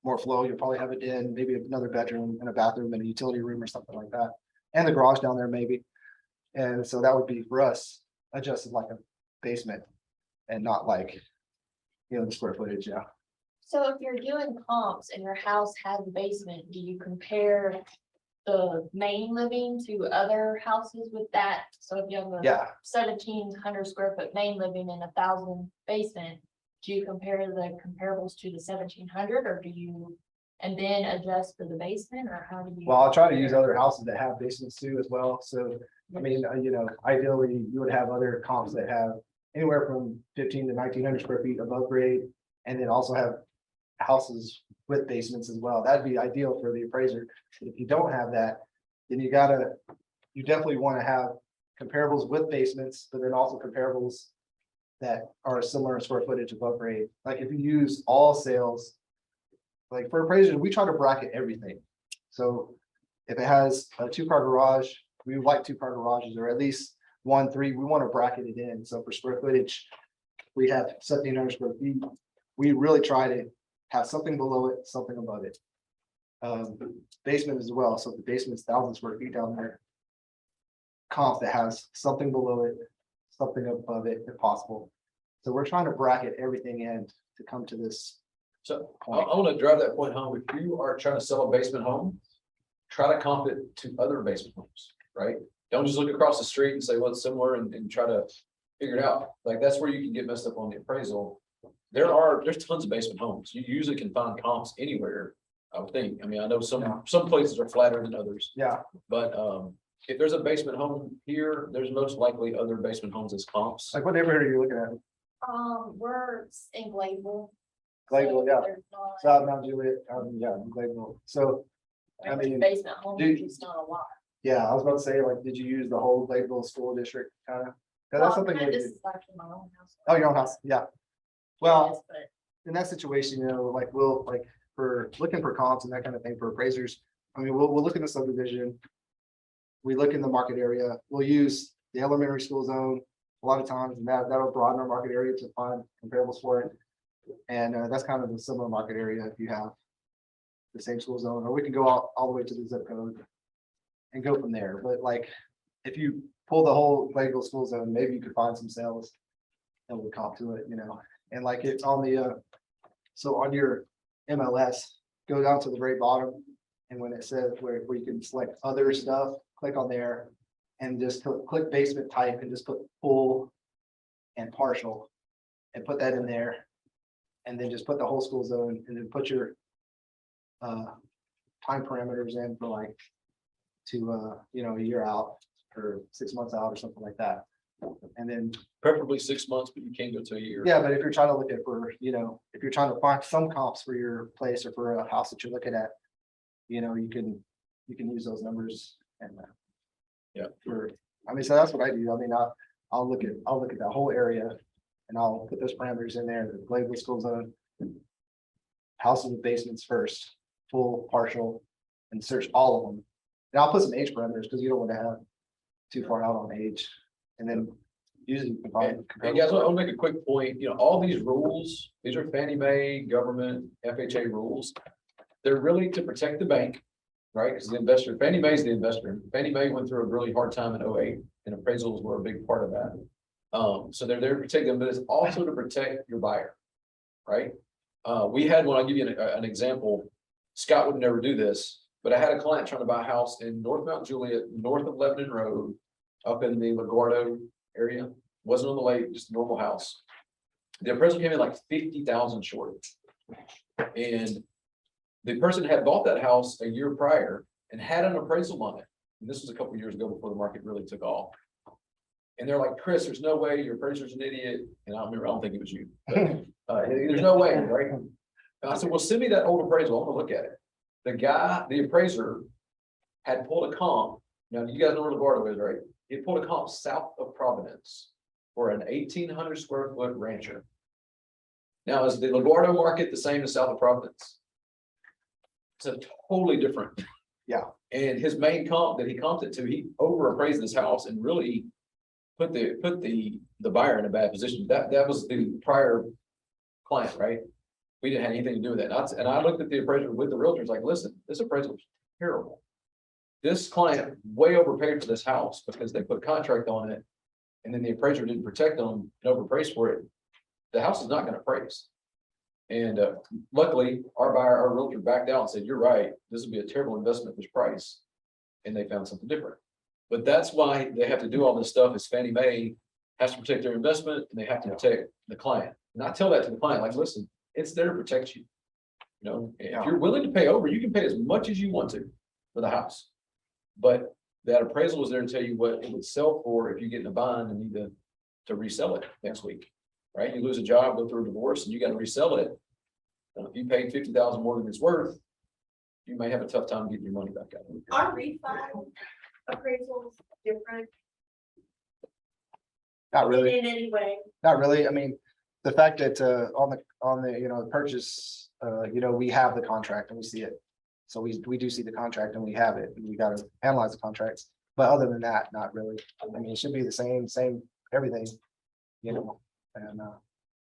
more flow. You'll probably have a den, maybe another bedroom and a bathroom and a utility room or something like that. And the garage down there maybe. And so that would be for us adjusted like a basement and not like, you know, the square footage, yeah. So if you're doing comps and your house has a basement, do you compare the main living to other houses with that? So if you have a Yeah, 1,700 square foot main living and 1,000 basement, do you compare the comparables to the 1,700 or do you, and then adjust for the basement, or how do you? well, I'll try to use other houses that have basements too as well. So, I mean, you know, ideally you would have other comps that have anywhere from 1,500 to 1,900 square feet above grade. And then also have houses with basements as well. That'd be ideal for the appraiser. But if you don't have that, then you definitely want to have comparables with basements, but then also comparables that are similar in square footage above grade. Like if you use all sales, like for appraisers, we try to bracket everything. So if it has a 2-car garage, we would like 2-car garages or at least 1, 3, we want to bracket it in. So for square footage, we have 1,700 square feet. We really try to have something below it, something above it. Basement as well. So if the basement's 1,000 square feet down there. Comp that has something below it, something above it if possible. So we're trying to bracket everything in to come to this. So I want to drive that point home. If you are trying to sell a basement home, try to comp it to other basement homes, right? Don't just look across the street and say, well, it's similar and try to figure it out. Like that's where you can get messed up on the appraisal. There's tons of basement homes. You usually can find comps anywhere, I would think. I mean, I know some places are flatter than others, Yeah, but if there's a basement home here, there's most likely other basement homes as comps. like what neighborhood are you looking at? We're in Gladeville. Gladeville, so yeah. there's not- South Mount Juliet, yeah, Gladeville. So, I there's mean, basement home, do- it's not a lot. yeah, I was about to say, like, did you use the whole Gladeville school district kind of? Cause that's Well, something. kind of, we this could- is actually my own house. Oh, your own house, yeah. Well, Yes, but in that situation, you know, like we'll like for looking for comps and that kind of thing for appraisers. I mean, we'll look in the subdivision. We look in the market area. We'll use the elementary school zone a lot of times, and that'll broaden our market area to find comparables for it. And that's kind of a similar market area if you have the same school zone, or we can go all the way to the zip code and go from there. But like, if you pull the whole Gladeville school zone, maybe you could find some sales that would comp to it, you know. And like it's on the, so on your MLS, go down to the very bottom. And when it says where you can select other stuff, click on there and just click basement type and just put full and partial and put that in there. And then just put the whole school zone and then put your time parameters in for like to, you know, a year out or 6 months out or something like that. And then Preferably 6 months, but you can't go to a year. yeah, but if you're trying to look at for, you know, if you're trying to find some comps for your place or for a house that you're looking at, you know, you can use those numbers and. Yeah. I mean, so that's what I do. I mean, I'll look at that whole area and I'll put those parameters in there, the Gladeville school zone. Houses with basements first, full, partial, and search all of them. And I'll put some age parameters because you don't want to have too far out on age. And then usually you can find. Hey guys, I'll make a quick point. You know, all these rules, these are Fannie Mae, government, FHA rules. They're really to protect the bank, right? Because the investor, Fannie Mae is the investor. Fannie Mae went through a really hard time in 2008 and appraisals were a big part of that. So they're there to protect them, but it's also to protect your buyer, right? We had one, I'll give you an example. Scott would never do this, but I had a client trying to buy a house in North Mount Juliet, north of Lebanon Road, up in the LaGuardo area. Wasn't on the lake, just a normal house. The appraisal came in like 50,000 short. And the person had bought that house a year prior and had an appraisal on it. And this was a couple of years ago before the market really took off. And they're like, Chris, there's no way your appraiser's an idiot. And I don't think it was you. But, there's no way, right? And I said, well, send me that old appraisal. I'm gonna look at it. The appraiser had pulled a comp. Now, you guys know where LaGuardo is, right? He pulled a comp south of Providence for an 1,800 square foot rancher. Now, is the LaGuardia market the same as South of Providence? It's a totally different. Yeah. And his main comp that he comped it to, he over appraised his house and really put the buyer in a bad position. That was the prior client, right? We didn't have anything to do with that. And I looked at the appraiser with the realtors like, listen, this appraisal is terrible. This client way overpaid for this house because they put a contract on it. And then the appraiser didn't protect them and overpriced for it. The house is not gonna appraise. And luckily, our realtor backed out and said, you're right, this would be a terrible investment at this price. And they found something different. But that's why they have to do all this stuff, is Fannie Mae has to protect their investment and they have to protect the client. And I tell that to the client, like, listen, it's there to protect you. You know, if you're willing to pay over, you can pay as much as you want to for the house. But that appraisal was there to tell you what it would sell for if you get in a bind and need to resell it next week. Right? You lose a job, go through a divorce, and you got to resell it. If you paid 50,000 more than it's worth, you may have a tough time getting your money back out. Are refi appraisals different Not really. in any way? Not really. I mean, the fact that on the you know, the purchase, you know, we have the contract and we see it. So we do see the contract and we have it, and we gotta analyze the contracts. But other than that, not really. I mean, it should be the same everything, you know, and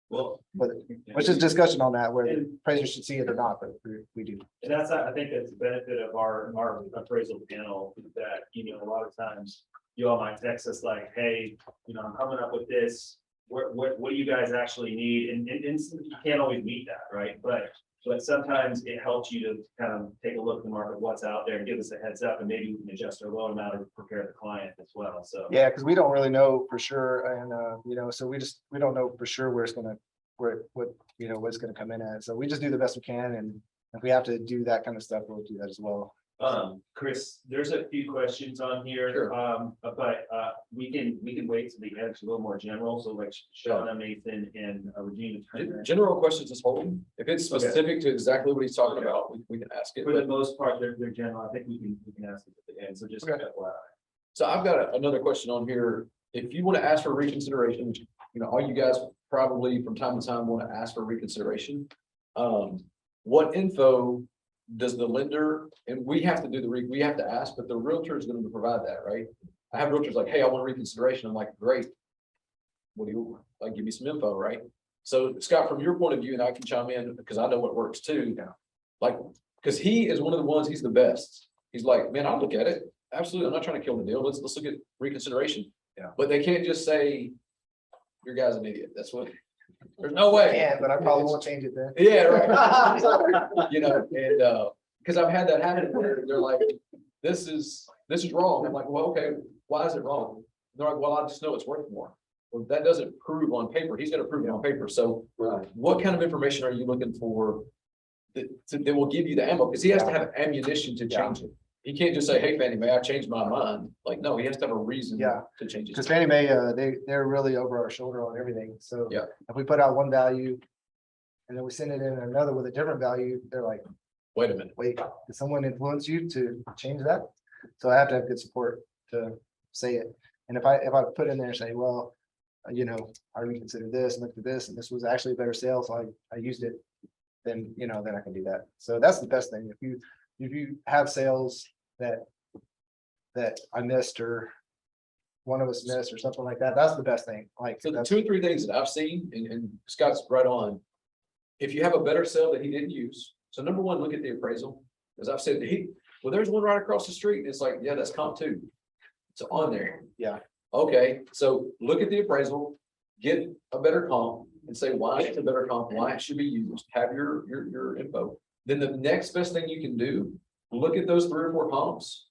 Well, but which is discussion on that, whether appraisers should see it or not, but we do. and that's, I think that's the benefit of our appraisal panel, that, you know, a lot of times you all might text us like, hey, you know, I'm coming up with this. What do you guys actually need? And you can't always meet that, right? But sometimes it helps you to kind of take a look at the market, what's out there, and give us a heads up, and maybe we can adjust our loan amount or prepare the client as well, so. Yeah, because we don't really know for sure, and you know, so we don't know for sure where it's gonna, what it's gonna come in at. So we just do the best we can, and if we have to do that kind of stuff, we'll do that as well. Chris, there's a few questions on here. Sure. But we can wait to the end, it's a little more general, so like Shauna, Nathan, and Regina. Turner. General questions is holding. If it's specific to exactly what he's talking about, we can ask it. For the most part, they're general. I think we can ask it at the end, so just. Okay. FYI. So I've got another question on here. If you want to ask for reconsideration, which, you know, all you guys probably from time to time want to ask for reconsideration. What info does the lender, and we have to do we have to ask, but the realtor is going to provide that, right? I have realtors like, hey, I want reconsideration. I'm like, great. What do you like? Give me some info, right? So Scott, from your point of view, and I can chime in because I know what works too. Like, because he is one of the ones, he's the best. He's like, man, I'll look at it. Absolutely. I'm not trying to kill the deal. Let's look at reconsideration. Yeah. But they can't just say, your guy's an idiot. That's what, there's no way. Yeah, but I probably won't change it then. Yeah, right. You know, and because I've had that happen where they're like, this is wrong. I'm like, well, okay, why is it wrong? And they're like, well, I just know it's worth more. Well, that doesn't prove on paper. He's got to prove it on paper. So what kind of information are you looking for that will give you the ammo? Because he has to have ammunition to change it. He can't just say, hey, Fannie Mae, I changed my mind. Like, no, he has to have a reason Yeah. to change it. Because Fannie Mae, they're really over our shoulder on everything. So Yeah. if we put out one value and then we send it in another with a different value, they're like, Wait a minute. wait, did someone influence you to change that? So I have to have good support to say it. And if I put in there and say, well, you know, I reconsidered this, looked at this, and this was actually a better sale, so I used it, then, you know, then I can do that. So that's the best thing. If you have sales that I missed or one of us missed or something like that, that's the best thing. Like, So the that's, 2 or 3 things that I've seen, and Scott's right on. If you have a better sale that he didn't use, so number one, look at the appraisal. As I've said, well, there's one right across the street. And it's like, yeah, that's comp 2. It's on there. Yeah. Okay, so look at the appraisal, get a better comp and say why it's a better comp, why it should be used, have your info. Then the next best thing you can do, look at those 3 or 4 comps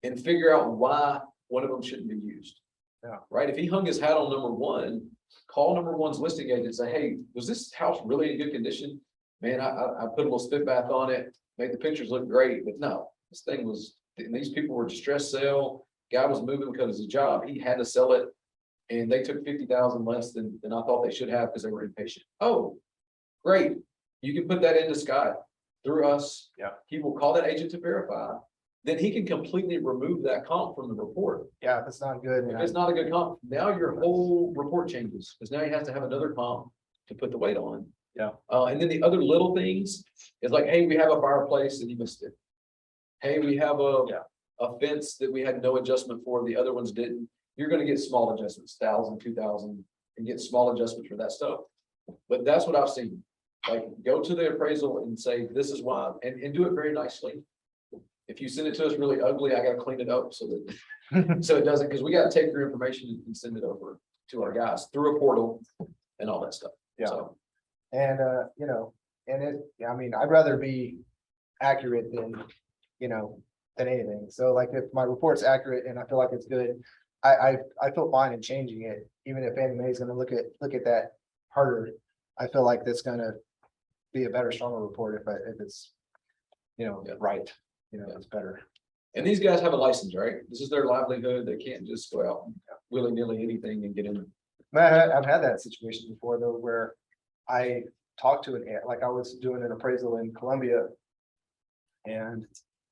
and figure out why one of them shouldn't be used. Yeah. Right? If he hung his hat on number 1, call number 1's listing agent and say, hey, was this house really in good condition? Man, I put a little spit bath on it, made the pictures look great, but no, this thing was, these people were distressed sale. Guy was moving because of his job. He had to sell it. And they took 50,000 less than I thought they should have because they were impatient. Oh, great. You can put that into Scott through us. Yeah. He will call that agent to verify. then he can completely remove that comp from the report. Yeah, if it's not good. If it's not a good comp, now your whole report changes, because now you have to have another comp to put the weight on. Yeah. And then the other little things is like, hey, we have a fireplace and you missed it. Hey, we have a fence that we had no adjustment for, the other ones didn't. You're gonna get small adjustments, 1,000, 2,000, and get small adjustments for that stuff. But that's what I've seen. Like, go to the appraisal and say, this is why, and do it very nicely. If you send it to us really ugly, I gotta clean it up so that, so it doesn't, because we gotta take your information and send it over to our guys through a portal and all that stuff. Yeah. So, And, you know, and I mean, I'd rather be accurate than, than anything. So like if my report's accurate and I feel like it's good, I feel fine in changing it, even if Annie Mae's gonna look at that harder. I feel like that's gonna be a better, stronger report if it's, right, it's better. and these guys have a license, right? This is their livelihood. They can't just go out and willy-nilly anything and get in. I've had that situation before though, where I talked to like I was doing an appraisal in Columbia. And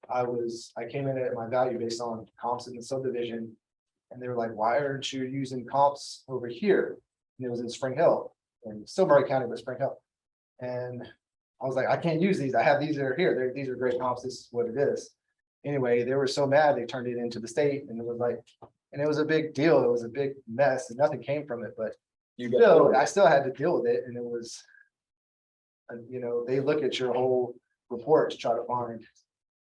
I came in at my value based on comps in the subdivision. And they were like, why aren't you using comps over here? And it was in Spring Hill, in still Murray County, but Spring Hill. And I was like, I can't use these. I have these that are here. These are great comps. This is what it is. Anyway, they were so mad, they turned it into the state and it was like, and it was a big deal. It was a big mess and nothing came from it, but I still had to deal with it. And it was, they look at your whole report to try to find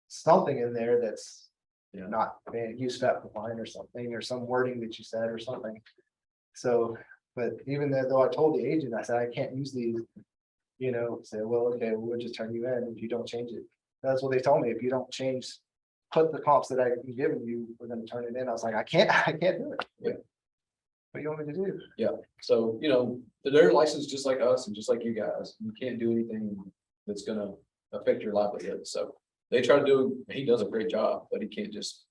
something in there that's not use fat line or something, or some wording that you said or something. So, but even though I told the agent, I said, I can't use these, say, well, okay, we'll just turn you in if you don't change it. That's what they told me. If you don't change, put the comps that I've given you, we're gonna turn it in. I was like, I can't do it. Yeah. What do you want me to do? Yeah, so, they're licensed just like us and just like you guys. You can't do anything that's gonna affect your livelihood. So they try to he does a great job, but he can't just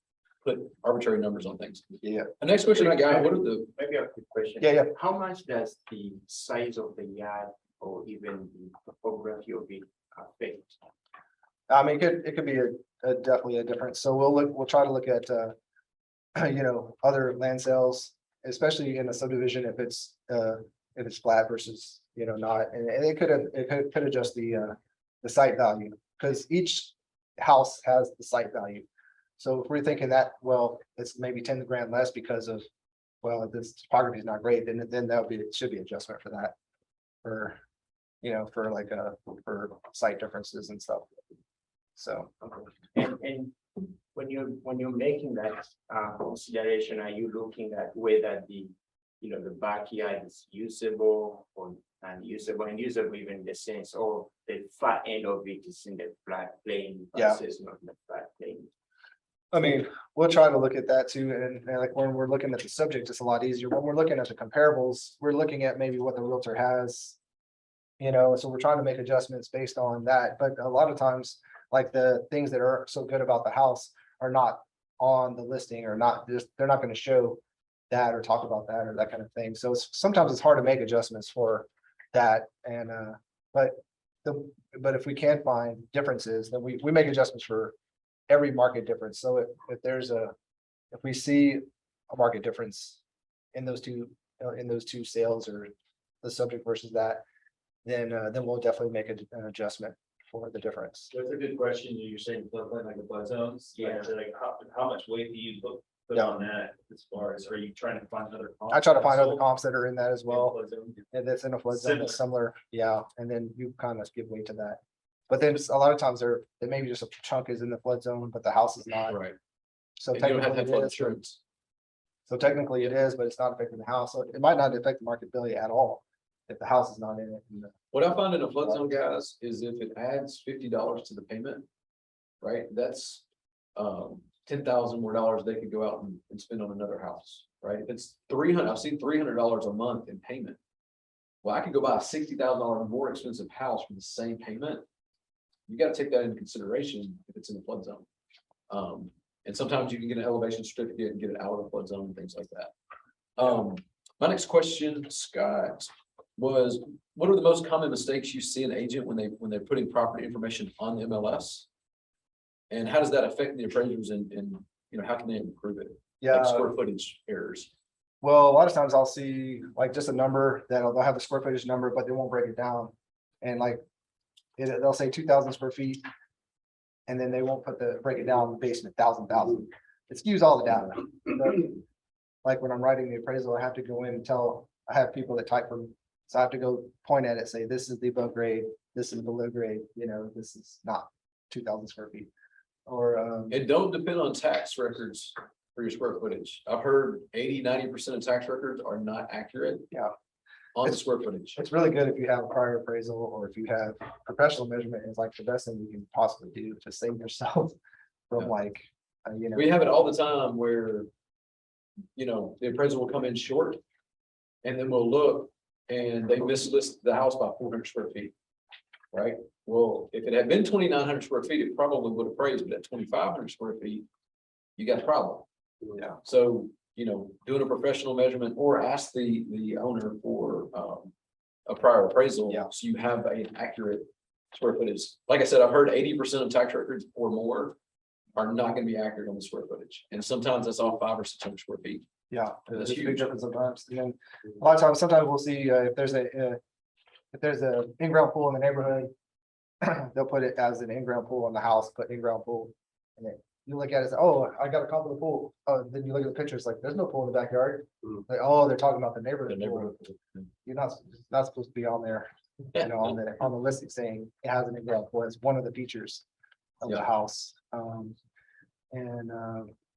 put arbitrary numbers on things. Yeah. The next question I got, what are the, Maybe a quick question. Yeah. How much does the size of the yard or even the topography of it affect? I mean, it could be definitely a difference. So we'll try to look at, other land sales, especially in a subdivision, if it's flat versus, not, and it could adjust the site value, because each house has the site value. So if we're thinking that, well, it's maybe 10 grand less because of, well, this topography is not great, then it should be adjustment for that. For site differences and stuff. So. And when you're making that consideration, are you looking at whether the backyard is usable or unusable, and usable even in the sense of the flat end of it is in the flat plane versus not the flat plane? I mean, we'll try to look at that too, and like when we're looking at the subject, it's a lot easier. When we're looking at the comparables, we're looking at maybe what the realtor has. So we're trying to make adjustments based on that, but a lot of times, like the things that are so good about the house are not on the listing, or they're not going to show that or talk about that or that kind of thing. So sometimes it's hard to make adjustments for that. And but if we can find differences, then we make adjustments for every market difference. So if we see a market difference in those two sales, or the subject versus that, then we'll definitely make an adjustment for the difference. That's a good question. You're saying floodplain, like the flood zones. Yeah. Like how much weight do you put on that, as far as, are you trying to find other? I try to find other comps comps that are in that as well. flood zone? And that's in a flood zone, that's similar, and then you kind of give weight to that. But then a lot of times there maybe just a chunk is in the flood zone, but the house is not. right? So And you don't have technically that it flood is. insurance. So technically it is, but it's not affecting the house. So it might not affect the marketability at all if the house is not in it. What I find in a flood zone, guys, is if it adds $50 to the payment, right, that's 10,000 more dollars they could go out and spend on another house, right? If it's 300, I've seen $300 a month in payment. Well, I could go buy a $60,000 more expensive house for the same payment. You got to take that into consideration if it's in the flood zone. And sometimes you can get an elevation certificate and get it out of the flood zone and things like that. My next question, Scott, was what are the most common mistakes you see an agent when they're putting property information on the MLS? And how does that affect the appraisers and, how can they improve it? Yeah. Like square footage errors. Well, a lot of times I'll see like just a number that they'll have a square footage number, but they won't break it down. And like, they'll say 2,000 square feet. And then they won't break it down basement, thousand. It skews all the data. Like when I'm writing the appraisal, I have to go in and I have people that type them. So I have to go point at it, say, this is the above grade, this is below grade, this is not 2,000 square feet. Or, And don't depend on tax records for your square footage. I've heard 80-90% of tax records are not accurate. Yeah. On the square footage. it's really good if you have a prior appraisal or if you have professional measurement is like the best thing you can possibly do to save yourself from Yeah. like, We have it all the time where, the appraisal will come in short. And then we'll look and they mislist the house by 400 square feet. Right? Well, if it had been 2,900 square feet, it probably would appraise, but at 2,500 square feet, you got a problem. Yeah. So, doing a professional measurement or ask the owner for a prior appraisal. Yeah. So you have an accurate square footage. Like I said, I've heard 80% of tax records or more are not going to be accurate on the square footage. And sometimes that's all 500 or 600 square feet. Yeah, That's there's a big huge. difference sometimes. And then a lot of times, sometimes we'll see if there's a in-ground pool in the neighborhood. They'll put it as an in-ground pool on the house, put in-ground pool. And then you look at it, say, oh, I got a comp of the pool. Oh, then you look at the pictures, like, there's no pool in the backyard. Like, oh, they're talking about the The neighborhood pool. neighborhood. You're not supposed to be on there, on the listing saying it has an in-ground pool. It's one of the features of the Yeah. house.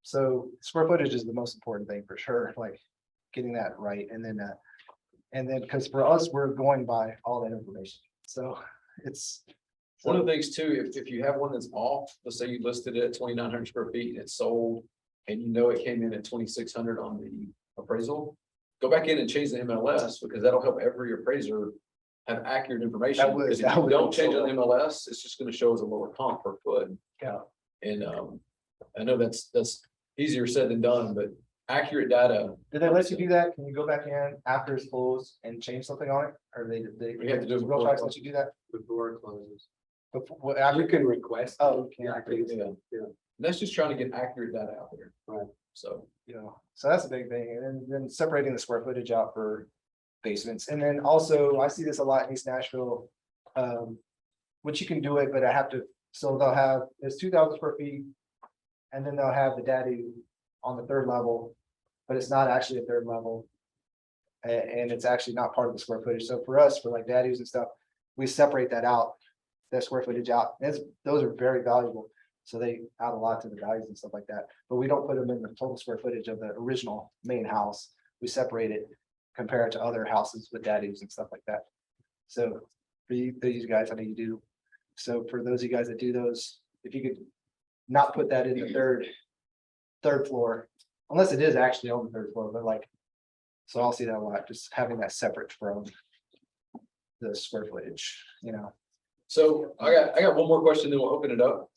So square footage is the most important thing for sure, like getting that right. And then because for us, we're going by all that information. So it's. One of the things too, if you have one that's off, let's say you listed it at 2,900 square feet and it's sold. And it came in at 2,600 on the appraisal, go back in and change the MLS because that'll help every appraiser have accurate information. That would- Because if that you would don't be change so the MLS, it's just gonna show as a lower comp per foot. Yeah. And I know that's easier said than done, but accurate data. Did they let you do that? Can you go back in after it's closed and change something on it? Or they? We have to do it Real before it tax let you do that? Before it closes. Before, after, You can request. oh, Yeah. Yeah. That's just trying to get accurate data out there. Right. So, so that's a big thing. And then separating the square footage out for basements. And then also, I see this a lot in East Nashville. Which you can do it, but so they'll have, it's 2,000 square feet. And then they'll have the daddy on the third level, but it's not actually a third level. And it's actually not part of the square footage. So for us, for like daddies and stuff, we separate that square footage out. Those are very valuable. So they add a lot to the values and stuff like that, but we don't put them in the total square footage of the original main house. We separate it, compare it to other houses with daddies and stuff like that. So for you guys, I know you do. So for those of you guys that do those, if you could not put that in the third floor, unless it is actually on the third floor, but like, so I'll see that a lot, just having that separate from the square footage, So I got one more question, then we'll open it up,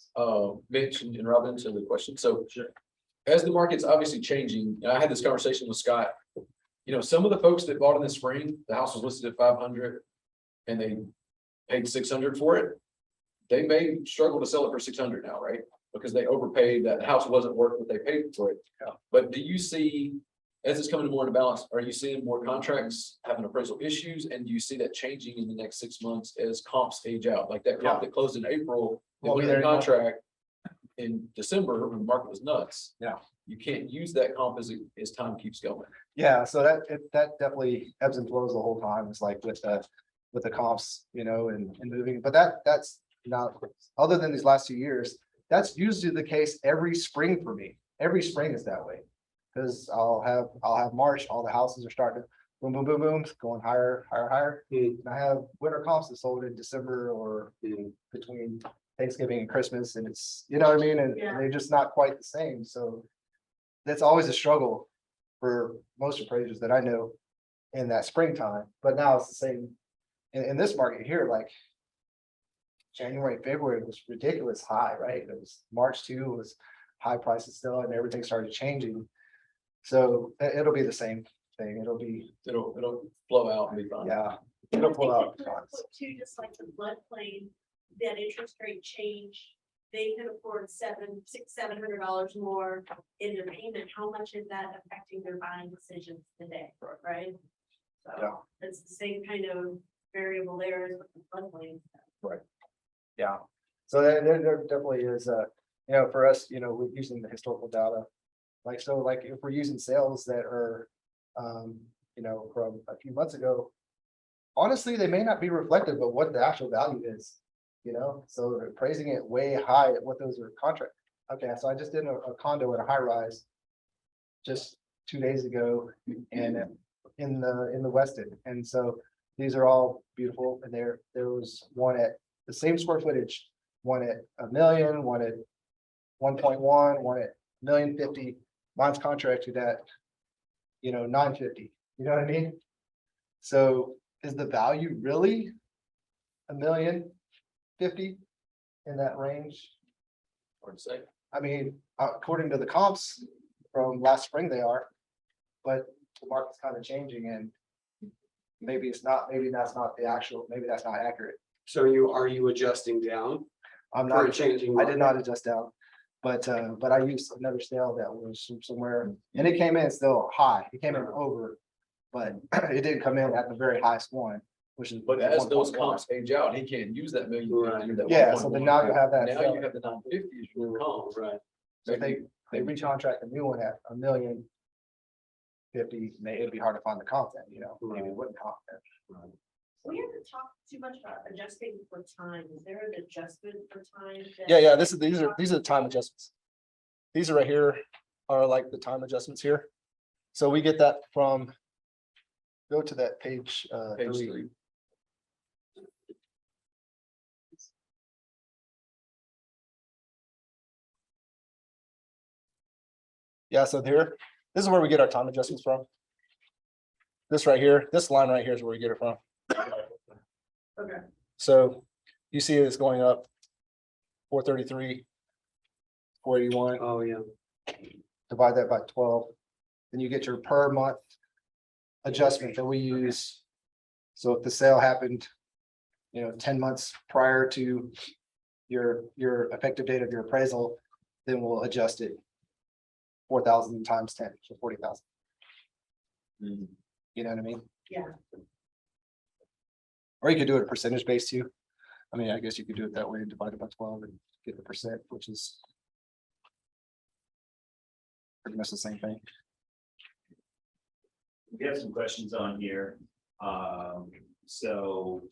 Mitch and Robin to the question. So as the market's obviously changing, and I had this conversation with Scott, some of the folks that bought in the spring, the house was listed at 500 and they paid 600 for it. They may struggle to sell it for 600 now, right? Because they overpaid, that house wasn't worth what they paid for it. Yeah. But do you see, as it's coming more into balance, are you seeing more contracts having appraisal issues? And do you see that changing in the next 6 months as comps age out? Like that comp that closed in April, they Won't went be in there anymore. contract in December when the market was nuts. Yeah. You can't use that comp as time keeps going. Yeah, so that definitely ebbs and flows the whole time. It's like with the comps, and moving, but that's not, other than these last 2 years, that's usually the case every spring for me. Every spring is that way. Cause I'll have March, all the houses are starting to boom, boom, boom, boom, going higher. And I have winter comps that sold in December or between Thanksgiving and Christmas, and it's, you know what I mean? And Yeah. they're just not quite the same. So that's always a struggle for most appraisers that I know in that springtime, but now it's the same in this market here, like January, February was ridiculous high, right? It was March too, was high prices still, and everything started changing. So it'll be the same thing. It'll flow out and be fine. Yeah, it'll pull out. Too, just like the floodplain, that interest rate change they can afford $700 more in their payment, how much is that affecting their buying decisions today, right? Yeah. So it's the same kind of variable there as with the floodplain. Yeah, so there definitely is, you know, for us, you know, we're using the historical data. Like, so like if we're using sales that are, you know, from a few months ago. Honestly, they may not be reflective of what the actual value is, you know, so they're praising it way high at what those are contract. Okay, so I just did a condo in a high rise. Just 2 days ago and in the West End, and so these are all beautiful, and there was one at the same square footage, one at 1 million, one at 1.1, one at 1,050,000. Mine's contracted at, you know, 950, you know what I mean? So is the value really 1,050,000 in that range? Hard to say. I mean, according to the comps from last spring, they are, but the market's kind of changing, and maybe it's not, maybe that's not the actual, maybe that's not accurate. So are you adjusting down I'm for a not, changing? I did market? not adjust down, but I used another scale that was from somewhere, and it came in still high, it came in over, but it didn't come in at the very highest one, which is. But as those 1.1. comps age out, he can't use that million. Right. Yeah, so then now you have that. Now you have the 950 as your comp. Oh, right. So if they recontract a new one at 1,050,000, it'd be hard to find the comp then, you know, maybe it wouldn't comp then. We haven't talked too much about adjusting for time. Is there an adjustment for time? that- Yeah, these are the time adjustments. These are right here are like the time adjustments here. So we get that from. Go to that page, Page 3. 3. Yeah, so here, this is where we get our time adjustments from. This right here, this line right here is where we get it from. Okay. So you see it's going up 433, 481. Oh, yeah. Divide that by 12, then you get your per month adjustment that we use. So if the sale happened, you know, 10 months prior to your effective date of your appraisal, then we'll adjust it 4,000 times 10, so 40,000. You know what I mean? Yeah. Or you could do it a percentage based too. I mean, I guess you could do it that way and divide it by 12 and get the percent, which is pretty much the same thing. We have some questions on here. So.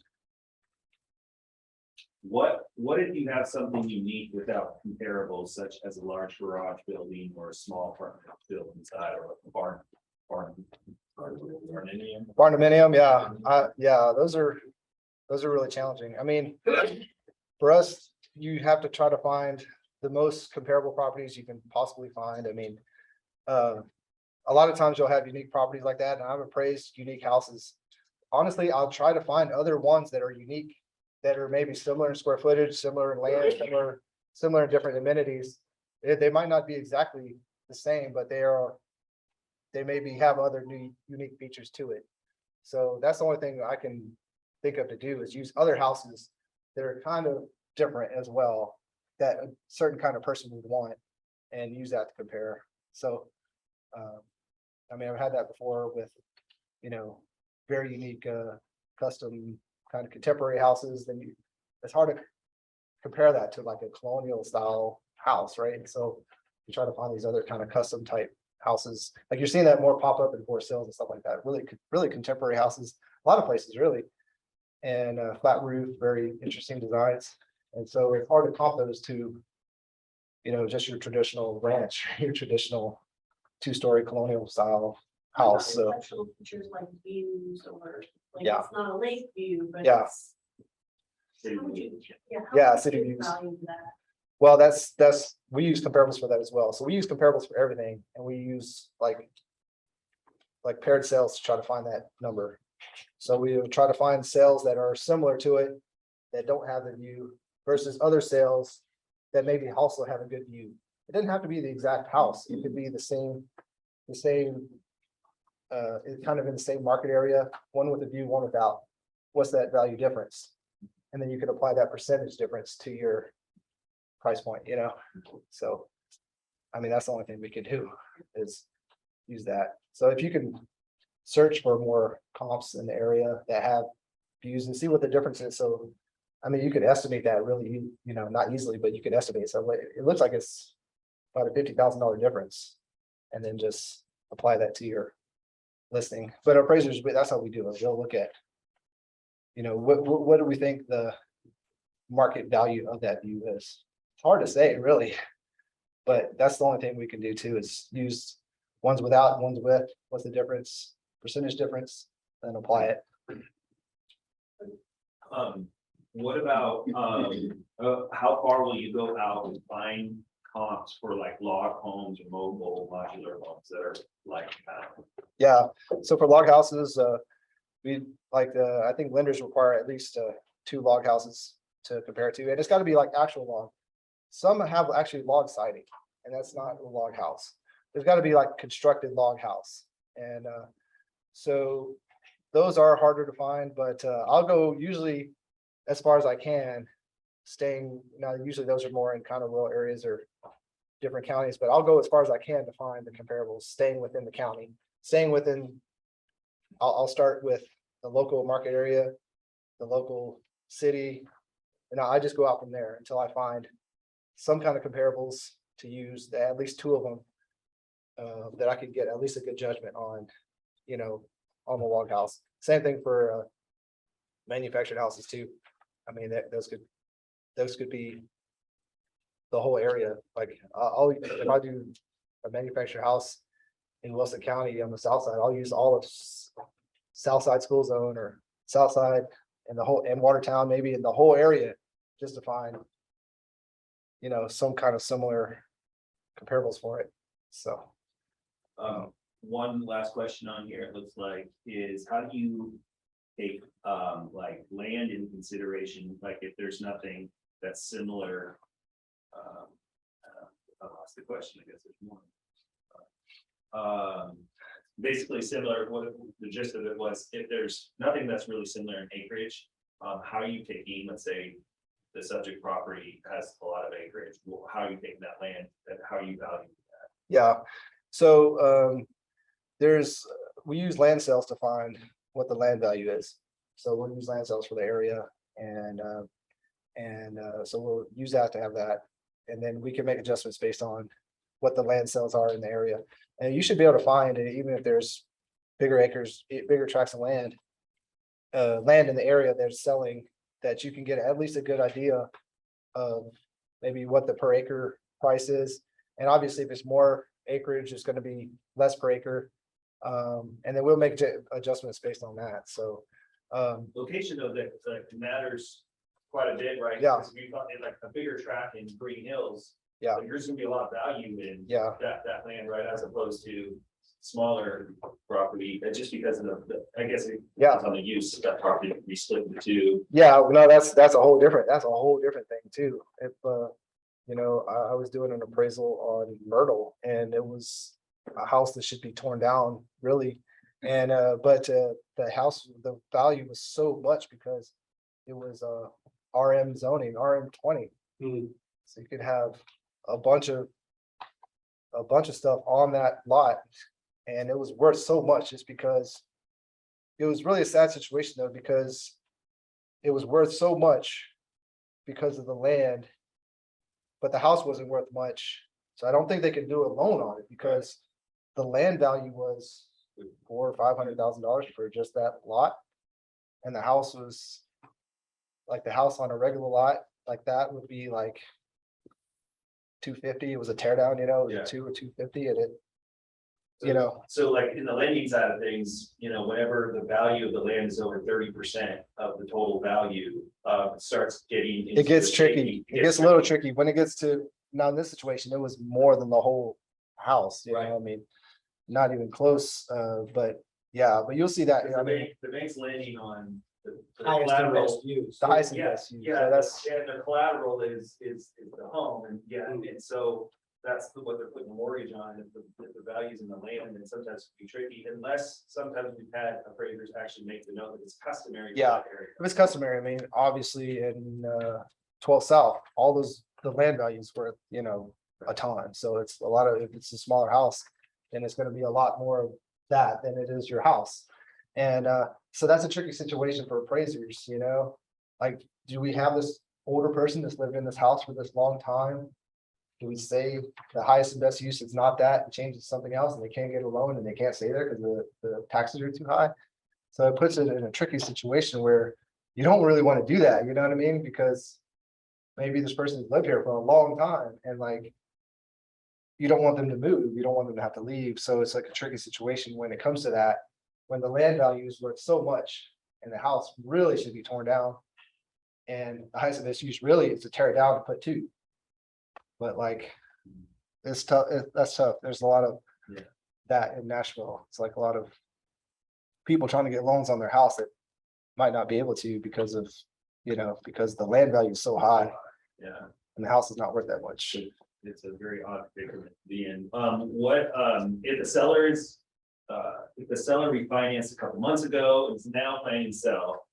What if you have something unique without comparables, such as a large garage building or a small apartment building inside or a barn? Barndominium, yeah, those are really challenging. I mean, for us, you have to try to find the most comparable properties you can possibly find. I mean, a lot of times you'll have unique properties like that, and I've appraised unique houses. Honestly, I'll try to find other ones that are unique, that are maybe similar in square footage, similar in land, similar in different amenities. They might not be exactly the same, but they maybe have other new unique features to it. So that's the only thing I can think of to do is use other houses that are kind of different as well, that a certain kind of person would want, and use that to compare. So, I mean, I've had that before with, you know, very unique, custom kind of contemporary houses. Then it's hard to compare that to like a colonial style house, right? So you try to find these other kind of custom type houses, like you're seeing that more pop up in for sales and stuff like that. Really contemporary houses, a lot of places really, and flat roof, very interesting designs. And so it's hard to comp those to, you know, just your traditional ranch, your traditional 2-story colonial style house. So Special features like views or like Yeah. it's not a lake view, but Yeah. it's. How would you- how Yeah, would city you views. value that? well, we use comparables for that as well. So we use comparables for everything, and we use like paired sales to try to find that number. So we would try to find sales that are similar to it, that don't have the view, versus other sales that maybe also have a good view. It doesn't have to be the exact house. It could be the same, it's kind of in the same market area, one with a view, one without. What's that value difference? And then you can apply that percentage difference to your price point, you know, so. I mean, that's the only thing we can do is use that. So if you can search for more comps in the area that have views and see what the difference is, so. I mean, you could estimate that really, you know, not easily, but you can estimate, so it looks like it's about a $50,000 difference. And then just apply that to your listing, but appraisers, that's how we do it, they'll look at. You know, what do we think the market value of that view is? It's hard to say, really. But that's the only thing we can do too, is use ones without, and ones with, what's the difference, percentage difference, then apply it. What about, how far will you go out and find comps for like log homes or mobile modular homes that are like? Yeah, so for log houses, we like, I think lenders require at least 2 log houses to compare it to, and it's got to be like actual log. Some have actually log siding, and that's not a log house. There's got to be like constructed log house, and so those are harder to find. But I'll go usually as far as I can, staying. Now usually those are more in kind of rural areas or different counties, but I'll go as far as I can to find the comparables, staying within the county, staying within. I'll start with the local market area, the local city, and I just go out from there until I find some kind of comparables to use, at least 2 of them, that I could get at least a good judgment on, you know, on the log house. Same thing for manufactured houses too. I mean, those could be the whole area. Like if I do a manufactured house in Wilson County on the south side, I'll use all of South Side School Zone or South Side and the whole, and Watertown, maybe in the whole area, just to find, you know, some kind of similar comparables for it. So. One last question on here, it looks like, is how do you take like land in consideration, like if there's nothing that's similar? I lost the question, I guess there's more. Basically similar, what the gist of it was, if there's nothing that's really similar in acreage, how are you taking, let's say, the subject property has a lot of acreage, how are you taking that land, and how are you valuing that? Yeah, so we use land sales to find what the land value is. So we'll use land sales for the area, and so we'll use that to have that, and then we can make adjustments based on what the land sales are in the area. And you should be able to find it, even if there's bigger acres, bigger tracts of land in the area they're selling, that you can get at least a good idea of maybe what the per acre price is. And obviously, if it's more acreage, it's going to be less per acre. And then we'll make adjustments based on that. So location of that matters quite a bit, right? Yeah. Because if you thought like a bigger tract in Green Hills, yeah, like, there's gonna be a lot of value in yeah, that land, right? As opposed to smaller property, just because of the I guess it depends on the use of that property can be split into 2. yeah. No, that's a whole different thing too. If you know, I was doing an appraisal on Myrtle, and it was a house that should be torn down, really. And but the house, the value was so much because it was RM zoning, RM 20. So you could have a bunch of stuff on that lot, and it was worth so much just because it was really a sad situation though, because it was worth so much because of the land, but the house wasn't worth much. So I don't think they could do a loan on it because the land value was $400,000 or $500,000 for just that lot. And the house was like, the house on a regular lot like that would be like 250. It was a tear down, you know, Yeah. 2 or 250, and it, you know. So like in the lending side of things, you know, whenever the value of the land is over 30% of the total value, it starts getting. It gets tricky. It gets a little tricky when it gets to, now in this situation, it was more than the whole house, you know, I mean, not even close, but yeah, but you'll see that, you know, I mean, The bank's lending on the highest and collateral. best use, the highest and best use. Yeah, So that's, and the collateral is the home, and and so that's what they're putting the mortgage on, if the values in the land, and sometimes it can be tricky, unless sometimes we've had appraisers actually make the note that it's customary. For Yeah. that area. if it's customary, I mean, obviously in 12 South, all those the land value is worth, you know, a ton. So it's a lot of, if it's a smaller house, then it's gonna be a lot more of that than it is your house. And so that's a tricky situation for appraisers, you know? Like, do we have this older person that's lived in this house for this long time? Do we say the highest and best use is not that and change it to something else and they can't get a loan and they can't stay there because the taxes are too high? So it puts it in a tricky situation where you don't really want to do that, you know what I mean? Because maybe this person's lived here for a long time and like, you don't want them to move, you don't want them to have to leave. So it's like a tricky situation when it comes to that, when the land value is worth so much and the house really should be torn down. And the highest and best use really is to tear it down and put two. But like, it's tough, that's tough. There's a lot of that in Nashville. It's like a lot of people trying to get loans on their house that might not be able to because of, you know, because the land value is so high Yeah, and the house is not worth that much. it's a very odd figure to be in. What, if the sellers, if the seller refinanced a couple months ago, is now planning to sell,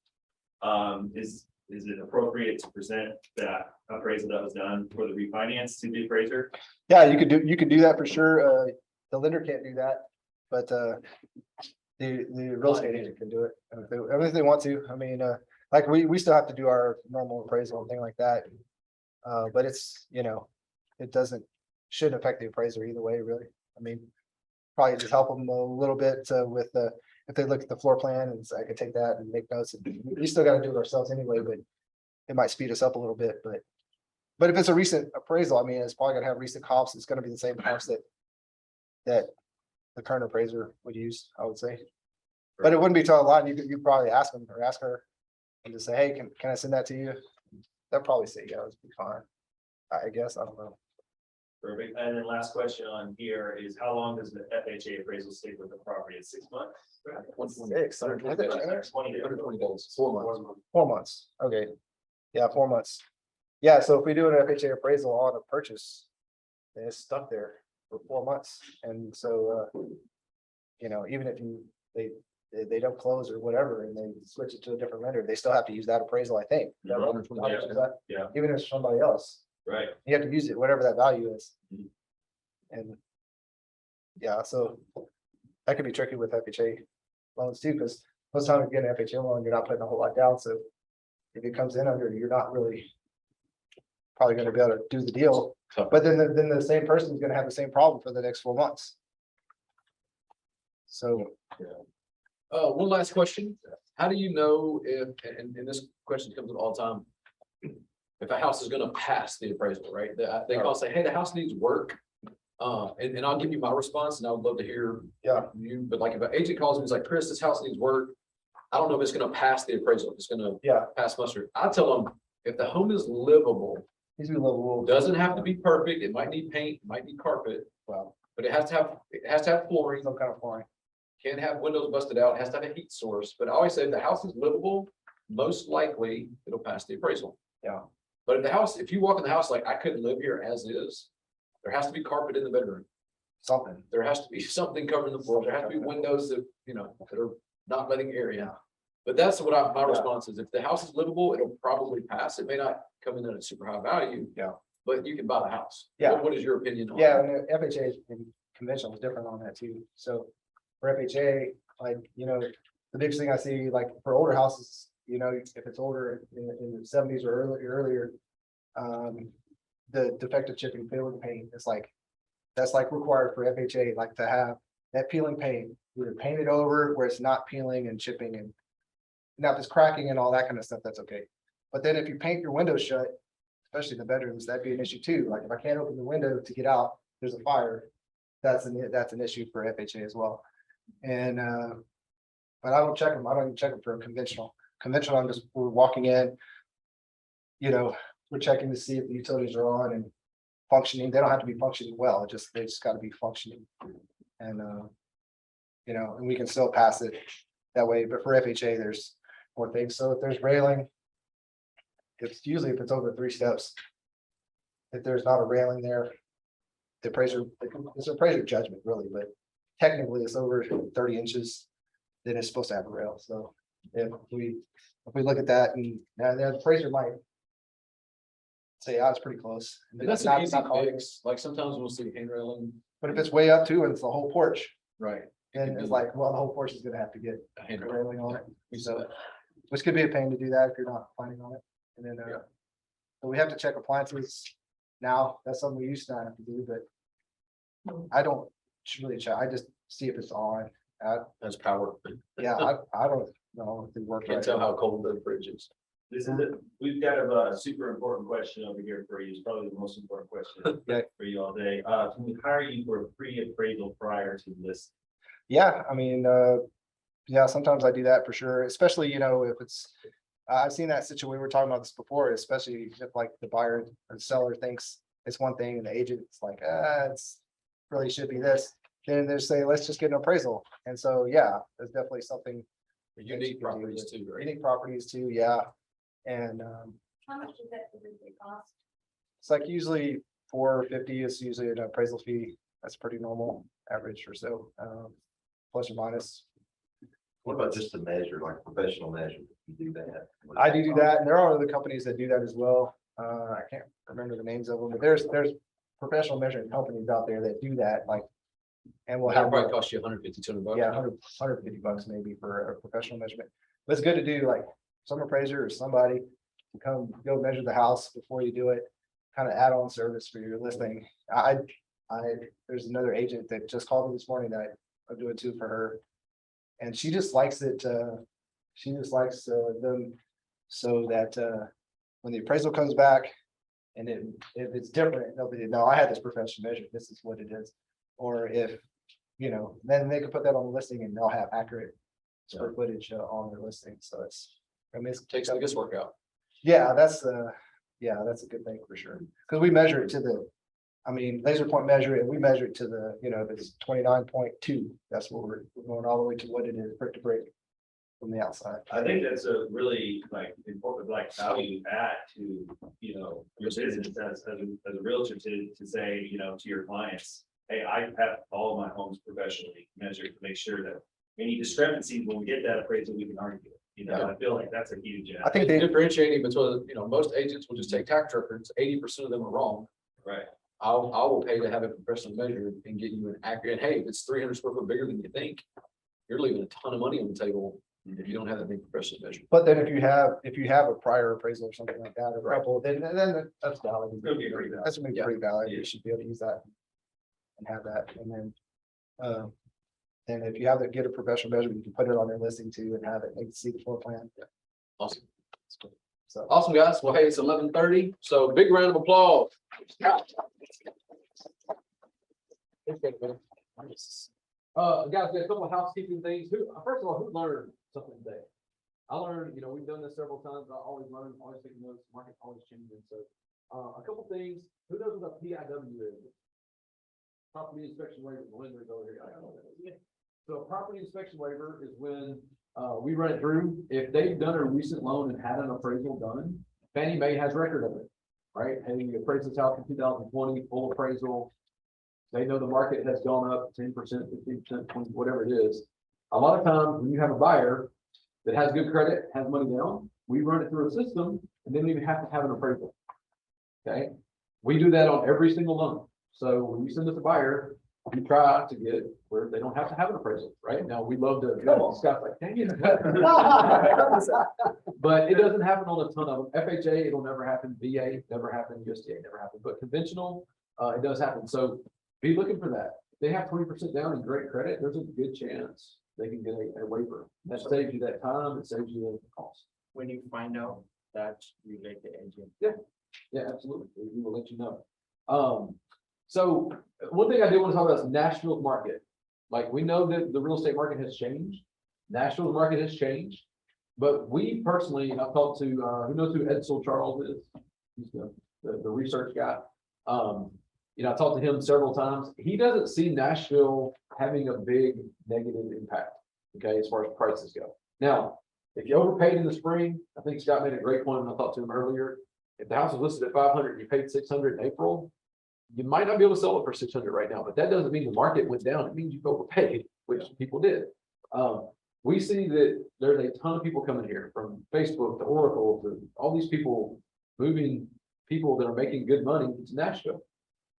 is it appropriate to present that appraisal that was done for the refinance to the appraiser? Yeah, you could do that for sure. The lender can't do that, but the real estate agent can do it. If they want to. I mean, like we still have to do our normal appraisal and thing like that. But it's, you know, it shouldn't affect the appraiser either way, really. I mean, probably just help them a little bit with if they look at the floor plan and I could take that and make notes. We still got to do it ourselves anyway, but it might speed us up a little bit. But if it's a recent appraisal, I mean, it's probably gonna have recent comps. It's gonna be the same comps that the current appraiser would use, I would say. But it wouldn't be to a lot. You probably ask them or ask her and just say, hey, can I send that to you? They'll probably say, yeah, it's be fine. I guess, I don't know. Perfect. And then last question on here is how long does the FHA appraisal stay with the property? At 6 months? 6, 20 days. 120 days, 4 months. 4 months, okay. Yeah, 4 months. Yeah, so if we do an FHA appraisal on a purchase, then it's stuck there for 4 months. And so, you know, even if they don't close or whatever, and they switch it to a different lender, they still have to use that appraisal, I think. Is that right? Yeah. Even if it's somebody else, Right. you have to use it, whatever that value is. Mhm. And yeah, so that could be tricky with FHA loans too, because most times you get an FHA loan, you're not putting a whole lot down, so if it comes in under, you're not really probably gonna be able to do the deal, but then the same person is gonna have the same problem for the next 4 months. So, One last question. How do you know if, and this question comes up all the time. If a house is gonna pass the appraisal, right? They call say, hey, the house needs work. And I'll give you my response and I would love to hear. Yeah. You, but like if an agent calls me, he's like, Chris, this house needs work. I don't know if it's gonna pass the appraisal. If it's gonna pass muster. I tell them, if the home is livable, these are little. doesn't have to be perfect. It might need paint, it might need carpet, Well, but it has to have flooring. some kind of flooring. Can't have windows busted out, has to have a heat source, but I always say if the house is livable, most likely it'll pass the appraisal. Yeah. But if the house, if you walk in the house, like I couldn't live here as is, there has to be carpet in the bedroom. Something. There has to be something covering the floor. There has to be windows that, that are not letting air in. But that's what my response is. If the house is livable, it'll probably pass. It may not come in at a super high value. Yeah. But you can buy the house. Yeah. What is your opinion on? Yeah, and the FHA and conventional is different on that too. So for FHA, like, the biggest thing I see, like for older houses, if it's older in the 70s or earlier, the defective chipping peeling paint is like, that's like required for FHA, like to have that peeling paint, either paint it over where it's not peeling and chipping, and now if it's cracking and all that kind of stuff, that's okay. But then if you paint your windows shut, especially in the bedrooms, that'd be an issue too. Like if I can't open the window to get out, there's a fire, that's an issue for FHA as well. And but I don't check them. I don't even check them for a conventional. Conventional, we're walking in, we're checking to see if the utilities are on and functioning. They don't have to be functioning well. They just got to be functioning. And and we can still pass it that way. But for FHA, there's more things. So if there's railing, it's usually if it's over 3 steps. If there's not a railing there, the appraiser, it's an appraiser judgment really, but technically it's over 30 inches, then it's supposed to have a rail. So if we look at that and the appraiser might say, yeah, it's pretty close. And that's Not- an easy not hard. fix, like sometimes we'll see hand railing. But if it's way up too, and it's the whole porch, Right. then it's like, well, the whole porch is gonna have to get A hand a railing. railing on it. We saw that. Which could be a pain to do that if you're not planning on it. And then, Yeah. but we have to check appliances now. That's something we used to not have to do, but I don't really check. I just see if it's on. That's power. Yeah, I don't know if it works. Can't tell how cold the fridge is. This is we've got a super important question over here for you. It's probably the most important question Okay. for you all day. Can we hire you for a pre-appraisal prior to this? Yeah, I mean, yeah, sometimes I do that for sure, especially, if it's, I've seen that situation, we were talking about this before, especially if like the buyer or seller thinks it's one thing and the agent's like, it's really should be this. Then they say, let's just get an appraisal. And so, yeah, there's definitely something. Unique properties too, right? Unique properties too, yeah. And How much does that typically cost? it's like usually $450 is usually an appraisal fee. That's pretty normal average or so, plus or minus. What about just a measure, like professional measure? You do that? I do that, and there are other companies that do that as well. I can't remember the names of them, but there's professional measuring companies out there that do that, like. And we'll That'll have, probably cost you $150, $200. yeah, 150 bucks maybe for a professional measurement. But it's good to do, like, some appraiser or somebody to come go measure the house before you do it. Kind of add-on service for your listing. There's another agent that just called me this morning that I'm doing too for her. And she just likes it, she just likes them so that when the appraisal comes back and if it's different, nobody, no, I had this professional measure, this is what it is. Or if, then they can put that on the listing and they'll have accurate square footage on their listing. So it's Takes the guesswork out. yeah, that's a good thing for sure. Because we measure it to laser point measure it, we measure it to the, if it's 29.2, that's what we're going all the way to what it is, brick to brick from the outside. I think that's a really important value add to, your business as a realtor to say, to your clients. Hey, I have all of my homes professionally measured to make sure that any discrepancies, when we get that appraisal, we can argue it. I feel like that's a huge. I think they Differentiating between, most agents will just take tax records, 80% of them are wrong. Right. I will pay to have it professionally measured and get you an accurate, hey, if it's 300 square foot bigger than you think, you're leaving a ton of money on the table if you don't have that thing professionally measured. But then if you have a prior appraisal or something like that, or a couple, then that's valid. It'll be pretty valid. That's gonna be pretty valid. Yeah. You should be able to use that. And have that, and then if you have to get a professional measurement, you can put it on your listing too and have it, they can see the floor plan. Awesome. So, Awesome, guys. Well, hey, it's 11:30, so big round of applause. Guys, got a couple of housekeeping things. First of all, who learned something today? I learned, we've done this several times. I always learn, always taking notes, market always changing. So, a couple things. Who knows what a PIW is? Property inspection waiver. Melinda's over here. I don't know what that is. So a property inspection waiver is when we run it through. If they've done a recent loan and had an appraisal done, Fannie Mae has record of it, right? And you appraise this house in 2020, full appraisal. They know the market has gone up 10%, 15%, 20, whatever it is. A lot of times when you have a buyer that has good credit, has money down, we run it through a system and then we even have to have an appraisal. Okay, we do that on every single loan. So when you send us a buyer, we try to get where they don't have to have an appraisal, right? Now, we love to, Scott's like, dang it. But it doesn't happen on a ton of them. FHA, it'll never happen. VA, never happen. USDA, never happen. But conventional, it does happen. So be looking for that. If they have 20% down in great credit, there's a good chance they can get a waiver. That saves you that time. It saves you the cost. When you find out that you let the agent. Yeah, absolutely. We will let you know. So one thing I do want to talk about is Nashville's market. Like, we know that the real estate market has changed. Nashville's market has changed. But we personally, I've talked to, who knows who Edsel Charles is? He's the research guy. I talked to him several times. He doesn't see Nashville having a big negative impact, okay, as far as prices go. Now, if you overpaid in the spring, I think Scott made a great point when I talked to him earlier. If the house was listed at 500 and you paid 600 in April, you might not be able to sell it for 600 right now, but that doesn't mean the market went down. It means you've overpaid, which people did. We see that there's a ton of people coming here, from Facebook to Oracle to all these people moving people that are making good money to Nashville.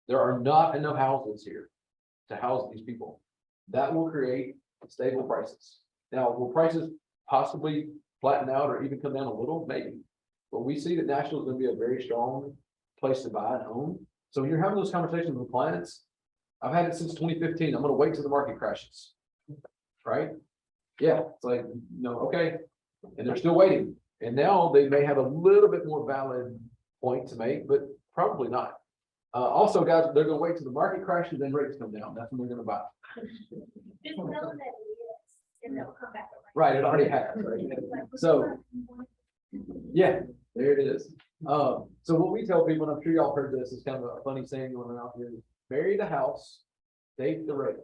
There are not enough houses here to house these people. That will create stable prices. Now, will prices possibly flatten out or even come down a little? Maybe. But we see that Nashville is gonna be a very strong place to buy and own. So when you're having those conversations with clients, I've had it since 2015. I'm gonna wait till the market crashes. Right? Yeah, it's like, okay, and they're still waiting. And now they may have a little bit more valid point to make, but probably not. Also, guys, they're gonna wait till the market crashes, then rates come down. That's when they're gonna buy. Just know that it is, and they'll come back around. Right, it already has, right? So, yeah, there it is. So what we tell people, and I'm sure y'all heard this, is kind of a funny saying going around here, marry the house, date the rate,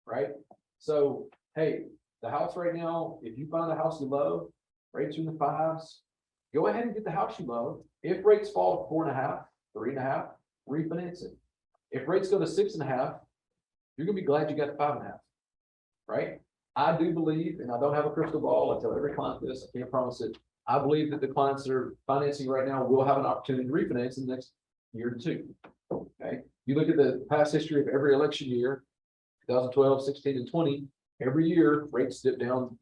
right? So, hey, the house right now, if you find a house you love, rates are in the 5s, go ahead and get the house you love. If rates fall to 4.5, 3.5, refinance it. If rates go to 6.5, you're gonna be glad you got the 5.5, right? I do believe, and I don't have a crystal ball, I tell every client this, I can't promise it. I believe that the clients that are financing right now will have an opportunity to refinance in the next year or two. Okay, you look at the past history of every election year, 2012, 16, and 20, every year rates dip down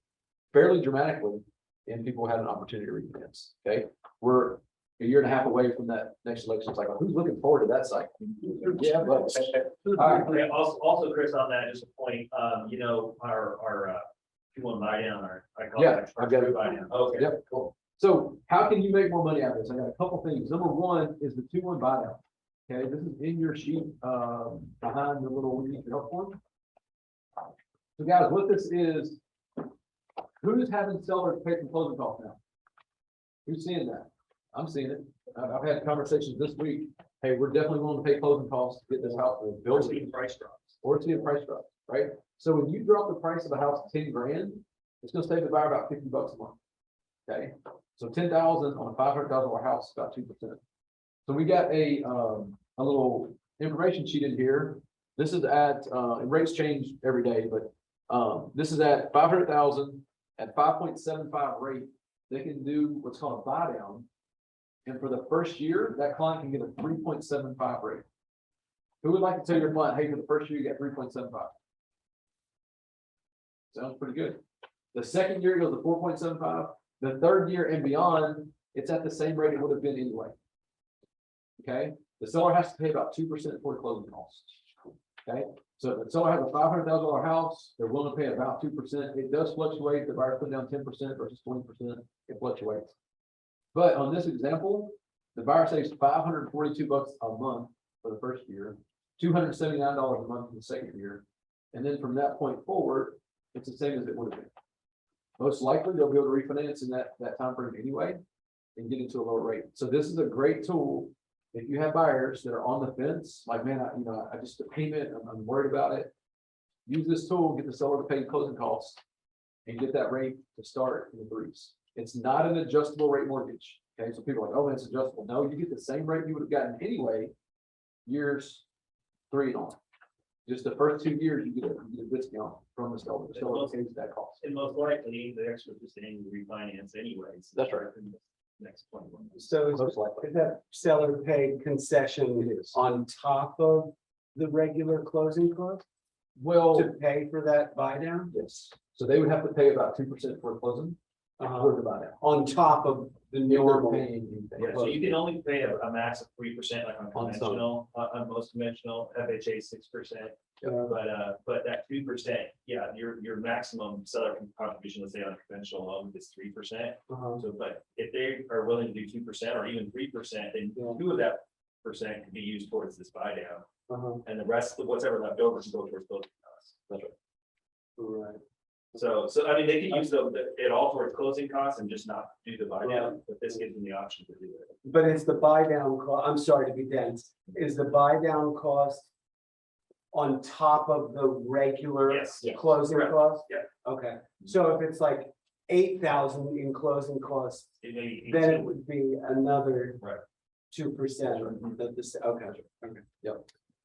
fairly dramatically, and people had an opportunity to refinance. Okay, we're a year and a half away from that next election cycle. Who's looking forward to that cycle? Yeah, but all right. Okay, also, Chris, on that, just a point, our Q1 buy down, I call Yeah, it. I've got it. Buy down. Okay. Yep, cool. So how can you make more money out of this? I got a couple things. Number one is the 2-1 buy down. Okay, this is in your sheet, behind the little we need your help form. So guys, what this is, who's having sellers pay for closing costs now? Who's seeing that? I'm seeing it. I've had conversations this week. Hey, we're definitely willing to pay closing costs to get this house built. Price drops. Or see a price drop, right? So when you drop the price of a house to 10 grand, it's gonna save the buyer about $50 a month. Okay, so 10,000 on a $500,000 house, about 2%. So we got a little information sheet in here. This is at, and rates change every day, but this is at 500,000 at 5.75 rate. They can do what's called a buy down. And for the first year, that client can get a 3.75 rate. Who would like to tell your client, hey, for the first year, you get 3.75? Sounds pretty good. The second year, it goes to 4.75. The third year and beyond, it's at the same rate it would have been anyway. Okay, the seller has to pay about 2% for the closing costs. Okay, so if the seller has a $500,000 house, they're willing to pay about 2%. It does fluctuate. The buyer put down 10% versus 20%. It fluctuates. But on this example, the buyer saves $542 a month for the first year, $279 a month for the second year. And then from that point forward, it's the same as it would have been. Most likely they'll be able to refinance in that time frame anyway and get into a lower rate. So this is a great tool. If you have buyers that are on the fence, like, man, I just a payment, I'm worried about it. Use this tool, get the seller to pay closing costs and get that rate to start in the 3s. It's not an adjustable rate mortgage. Okay, so people are like, oh, it's adjustable. No, you get the same rate you would have gotten anyway, years 3 and on. Just the first 2 years, you get a discount from the seller. The seller pays that cost. And most likely, the extra percentage will refinance anyways. That's right. Next 21. So Most likely. is that seller paid concession on top of the regular closing cost Well, to pay for that buy down? yes. So they would have to pay about 2% for closing for the buy down. On top of the normal. Yeah, so you can only pay a max of 3% like on On some. conventional, on most conventional, FHA 6%. But that 2%, yeah, your maximum seller contribution, let's say on a conventional loan is 3%. So, but if they are willing to do 2% or even 3%, then 2 of that percent can be used towards this buy down. And the rest, whatever left over, can go towards closing costs. That's right. Right. So I mean, they can use it all towards closing costs and just not do the buy down, but this gives them the option to do it. But is the buy down I'm sorry to be dense, is the buy down cost on top of the regular Yes, yes, closing correct. cost? Yeah. Okay, so if it's like 8,000 in closing costs, It may be then it 18. would be another Right. 2% of this, okay.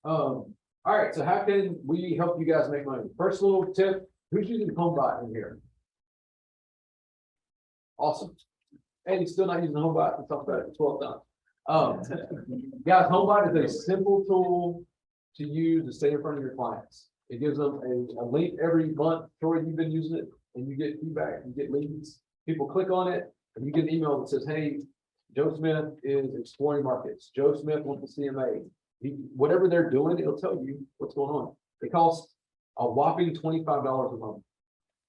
All right, so how can we help you guys make money? First little tip, who's using HomeBot in here? Awesome. And he's still not using HomeBot. We talked about it 12 times. Guys, HomeBot is a simple tool to use to stay in front of your clients. It gives them a link every month. Troy, you've been using it and you get feedback, you get leads. People click on it and you get an email that says, hey, Joe Smith is exploring markets. Joe Smith wants a CMA. Whatever they're doing, it'll tell you what's going on. It costs a whopping $25 a month.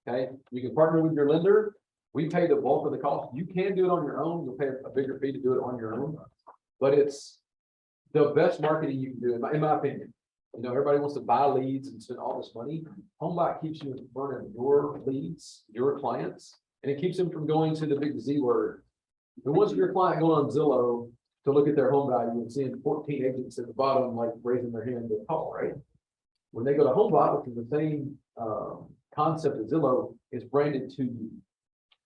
Okay, you can partner with your lender. We pay the bulk of the cost. You can do it on your own. You'll pay a bigger fee to do it on your own, but it's the best marketing you can do, in my opinion. You know, everybody wants to buy leads and spend all this money. HomeBot keeps you in front of your leads, your clients, and it keeps them from going to the big Z word. And once your client going on Zillow to look at their home value and seeing 14 agents at the bottom, like raising their hand to call, right? When they go to HomeBot, which is the same concept as Zillow, it's branded to you.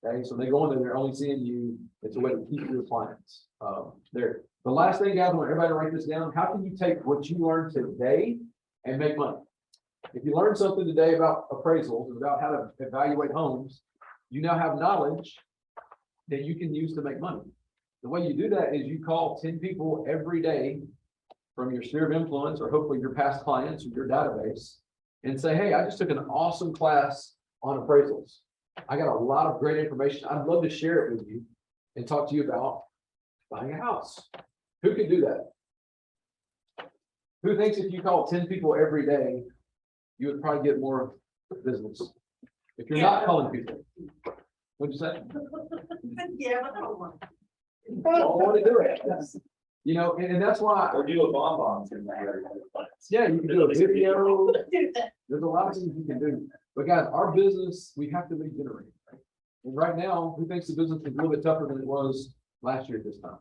Okay, so they go in there, they're only seeing you. It's a way to keep your clients there. The last thing, guys, I want everybody to write this down. How can you take what you learned today and make money? If you learned something today about appraisals, about how to evaluate homes, you now have knowledge that you can use to make money. The way you do that is you call 10 people every day from your sphere of influence, or hopefully your past clients or your database, and say, hey, I just took an awesome class on appraisals. I got a lot of great information. I'd love to share it with you and talk to you about buying a house. Who can do that? Who thinks if you call 10 people every day, you would probably get more business? If you're not calling people, what'd you say? Yeah, but I don't want. Don't want to do it. You know, and that's why. Or do a bonbon. Yeah, you can do a video. Do that. There's a lot of things you can do. But guys, our business, we have to lead generate. Right? And right now, who thinks the business is a little bit tougher than it was last year at this time?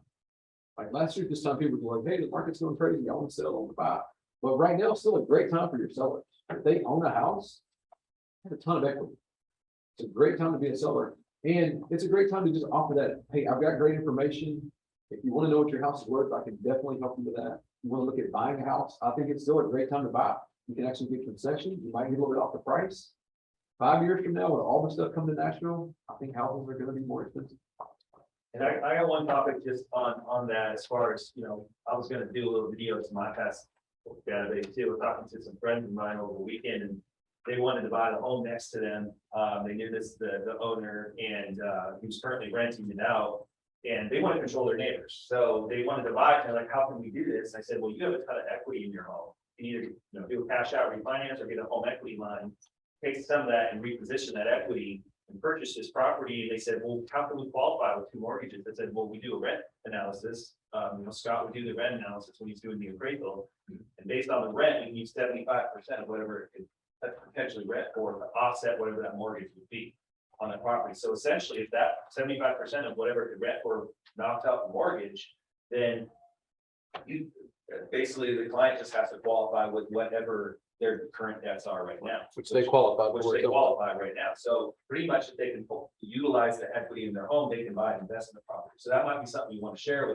Like last year at this time, people were like, hey, the market's going crazy. I want to sell, I want to buy. But right now, it's still a great time for your sellers. If they own a house, they have a ton of equity. It's a great time to be a seller. And it's a great time to just offer that, hey, I've got great information. If you want to know what your house is worth, I can definitely help you with that. If you want to look at buying a house, I think it's still a great time to buy. You can actually get concessions. You might get a little bit off the price. 5 years from now, when all the stuff comes to Nashville, I think houses are going to be more expensive. And I got one topic just on that, as far as, you know, I was gonna do a little video to my past database too. We're talking to some friends of mine over the weekend, and they wanted to buy the home next to them. They knew the owner, and he was currently renting it out, and they want to control their neighbors. So they wanted to buy it, and they're like, how can we do this? I said, well, you have a ton of equity in your home. You either, do a cash out refinance or get a home equity line, take some of that and reposition that equity and purchase this property. And they said, well, how can we qualify with 2 mortgages? I said, well, we do a rent analysis. Scott would do the rent analysis when he's doing the appraisal. And based on the rent, we need 75% of whatever it could potentially rent for to offset whatever that mortgage would be on that property. So essentially, if that 75% of whatever it could rent for knocked out the mortgage, then you basically the client just has to qualify with whatever their current debts are right now. Which they qualify Which for. they qualify right now. So pretty much if they can utilize the equity in their home, they can buy an investment property. So that might be something you want to share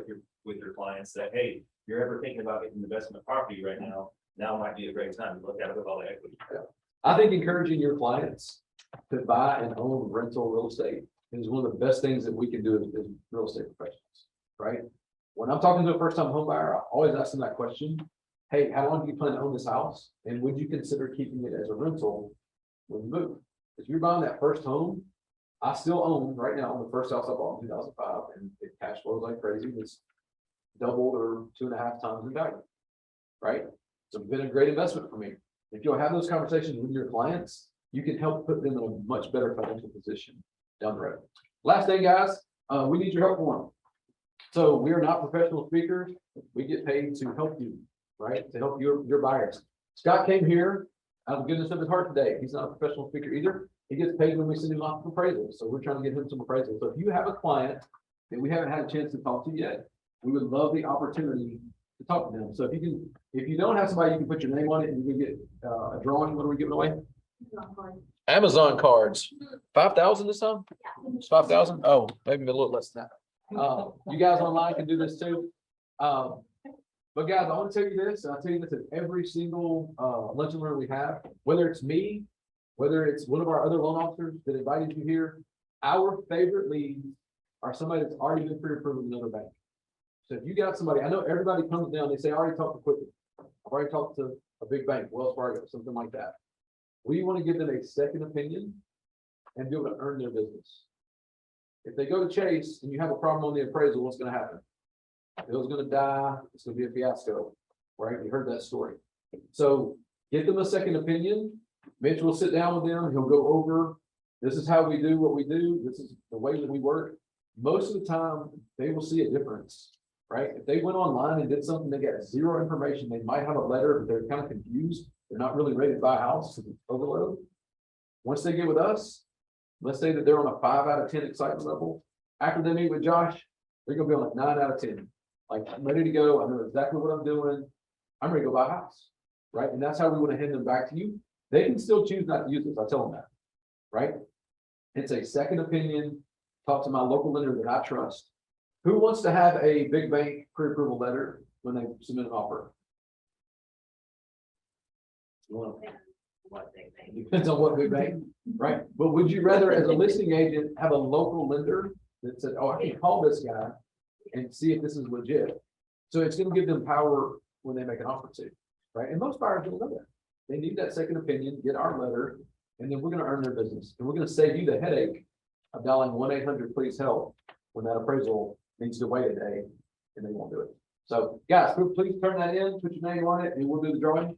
with your clients, that, hey, you're ever thinking about getting an investment property right now might be a great time to look at it with all the equity. I think encouraging your clients to buy and own rental real estate is one of the best things that we can do as real estate professionals, right? When I'm talking to a first-time home buyer, I always ask them that question. Hey, how long do you plan to own this house? And would you consider keeping it as a rental when you move? If you're buying that first home, I still own right now the first house I bought in 2005, and it cash flows like crazy. It's doubled or 2.5 times in value, right? So it's been a great investment for me. If you'll have those conversations with your clients, you can help put them in a much better financial position down the road. Last thing, guys, we need your help for one. So we are not professional speakers. We get paid to help you, right? To help your buyers. Scott came here out of the goodness of his heart today. He's not a professional speaker either. He gets paid when we send him off appraisals. So we're trying to get him some appraisals. So if you have a client that we haven't had a chance to talk to yet, we would love the opportunity to talk to them. So if you don't have somebody, you can put your name on it and you can get a drawing. What are we giving away? Amazon cards. 5,000 this time? It's 5,000? Oh, maybe a little less than that. You guys online can do this too. But guys, I want to tell you this, and I'll tell you this at every single lunch and learn we have, whether it's me, whether it's one of our other loan officers that invited you here, our favorite leads are somebody that's already been pre-approved with another bank. So if you got somebody, I know everybody comes down, they say, I already talked to Quicken. I've already talked to a big bank, Wells Fargo, something like that. We want to give them a second opinion and be able to earn their business. If they go to Chase and you have a problem on the appraisal, what's gonna happen? Bill's gonna die, it's gonna be a fiasco, right? You heard that story. So get them a second opinion. Mitch will sit down with them, he'll go over, this is how we do what we do, this is the way that we work. Most of the time, they will see a difference, right? If they went online and did something, they got zero information, they might have a letter, but they're kind of confused, they're not really ready to buy a house, because it's overload. Once they get with us, let's say that they're on a 5 out of 10 excitement level. After they meet with Josh, they're gonna be on a 9 out of 10. Like, I'm ready to go, I know exactly what I'm doing, I'm ready to go buy a house, right? And that's how we want to hand them back to you. They can still choose not to use this, I tell them that, right? It's a second opinion, talk to my local lender that I trust. Who wants to have a big bank pre-approval letter when they submit an offer? Well, What they think. depends on what big bank, right? But would you rather, as a listing agent, have a local lender that said, oh, I can call this guy and see if this is legit? So it's gonna give them power when they make an offer to, right? And most buyers don't know that. They need that second opinion, get our letter, and then we're gonna earn their business. And we're gonna save you the headache of dialing 1-800 please help when that appraisal needs to wait a day and they won't do it. So guys, please turn that in, put your name on it, and we'll do the drawing.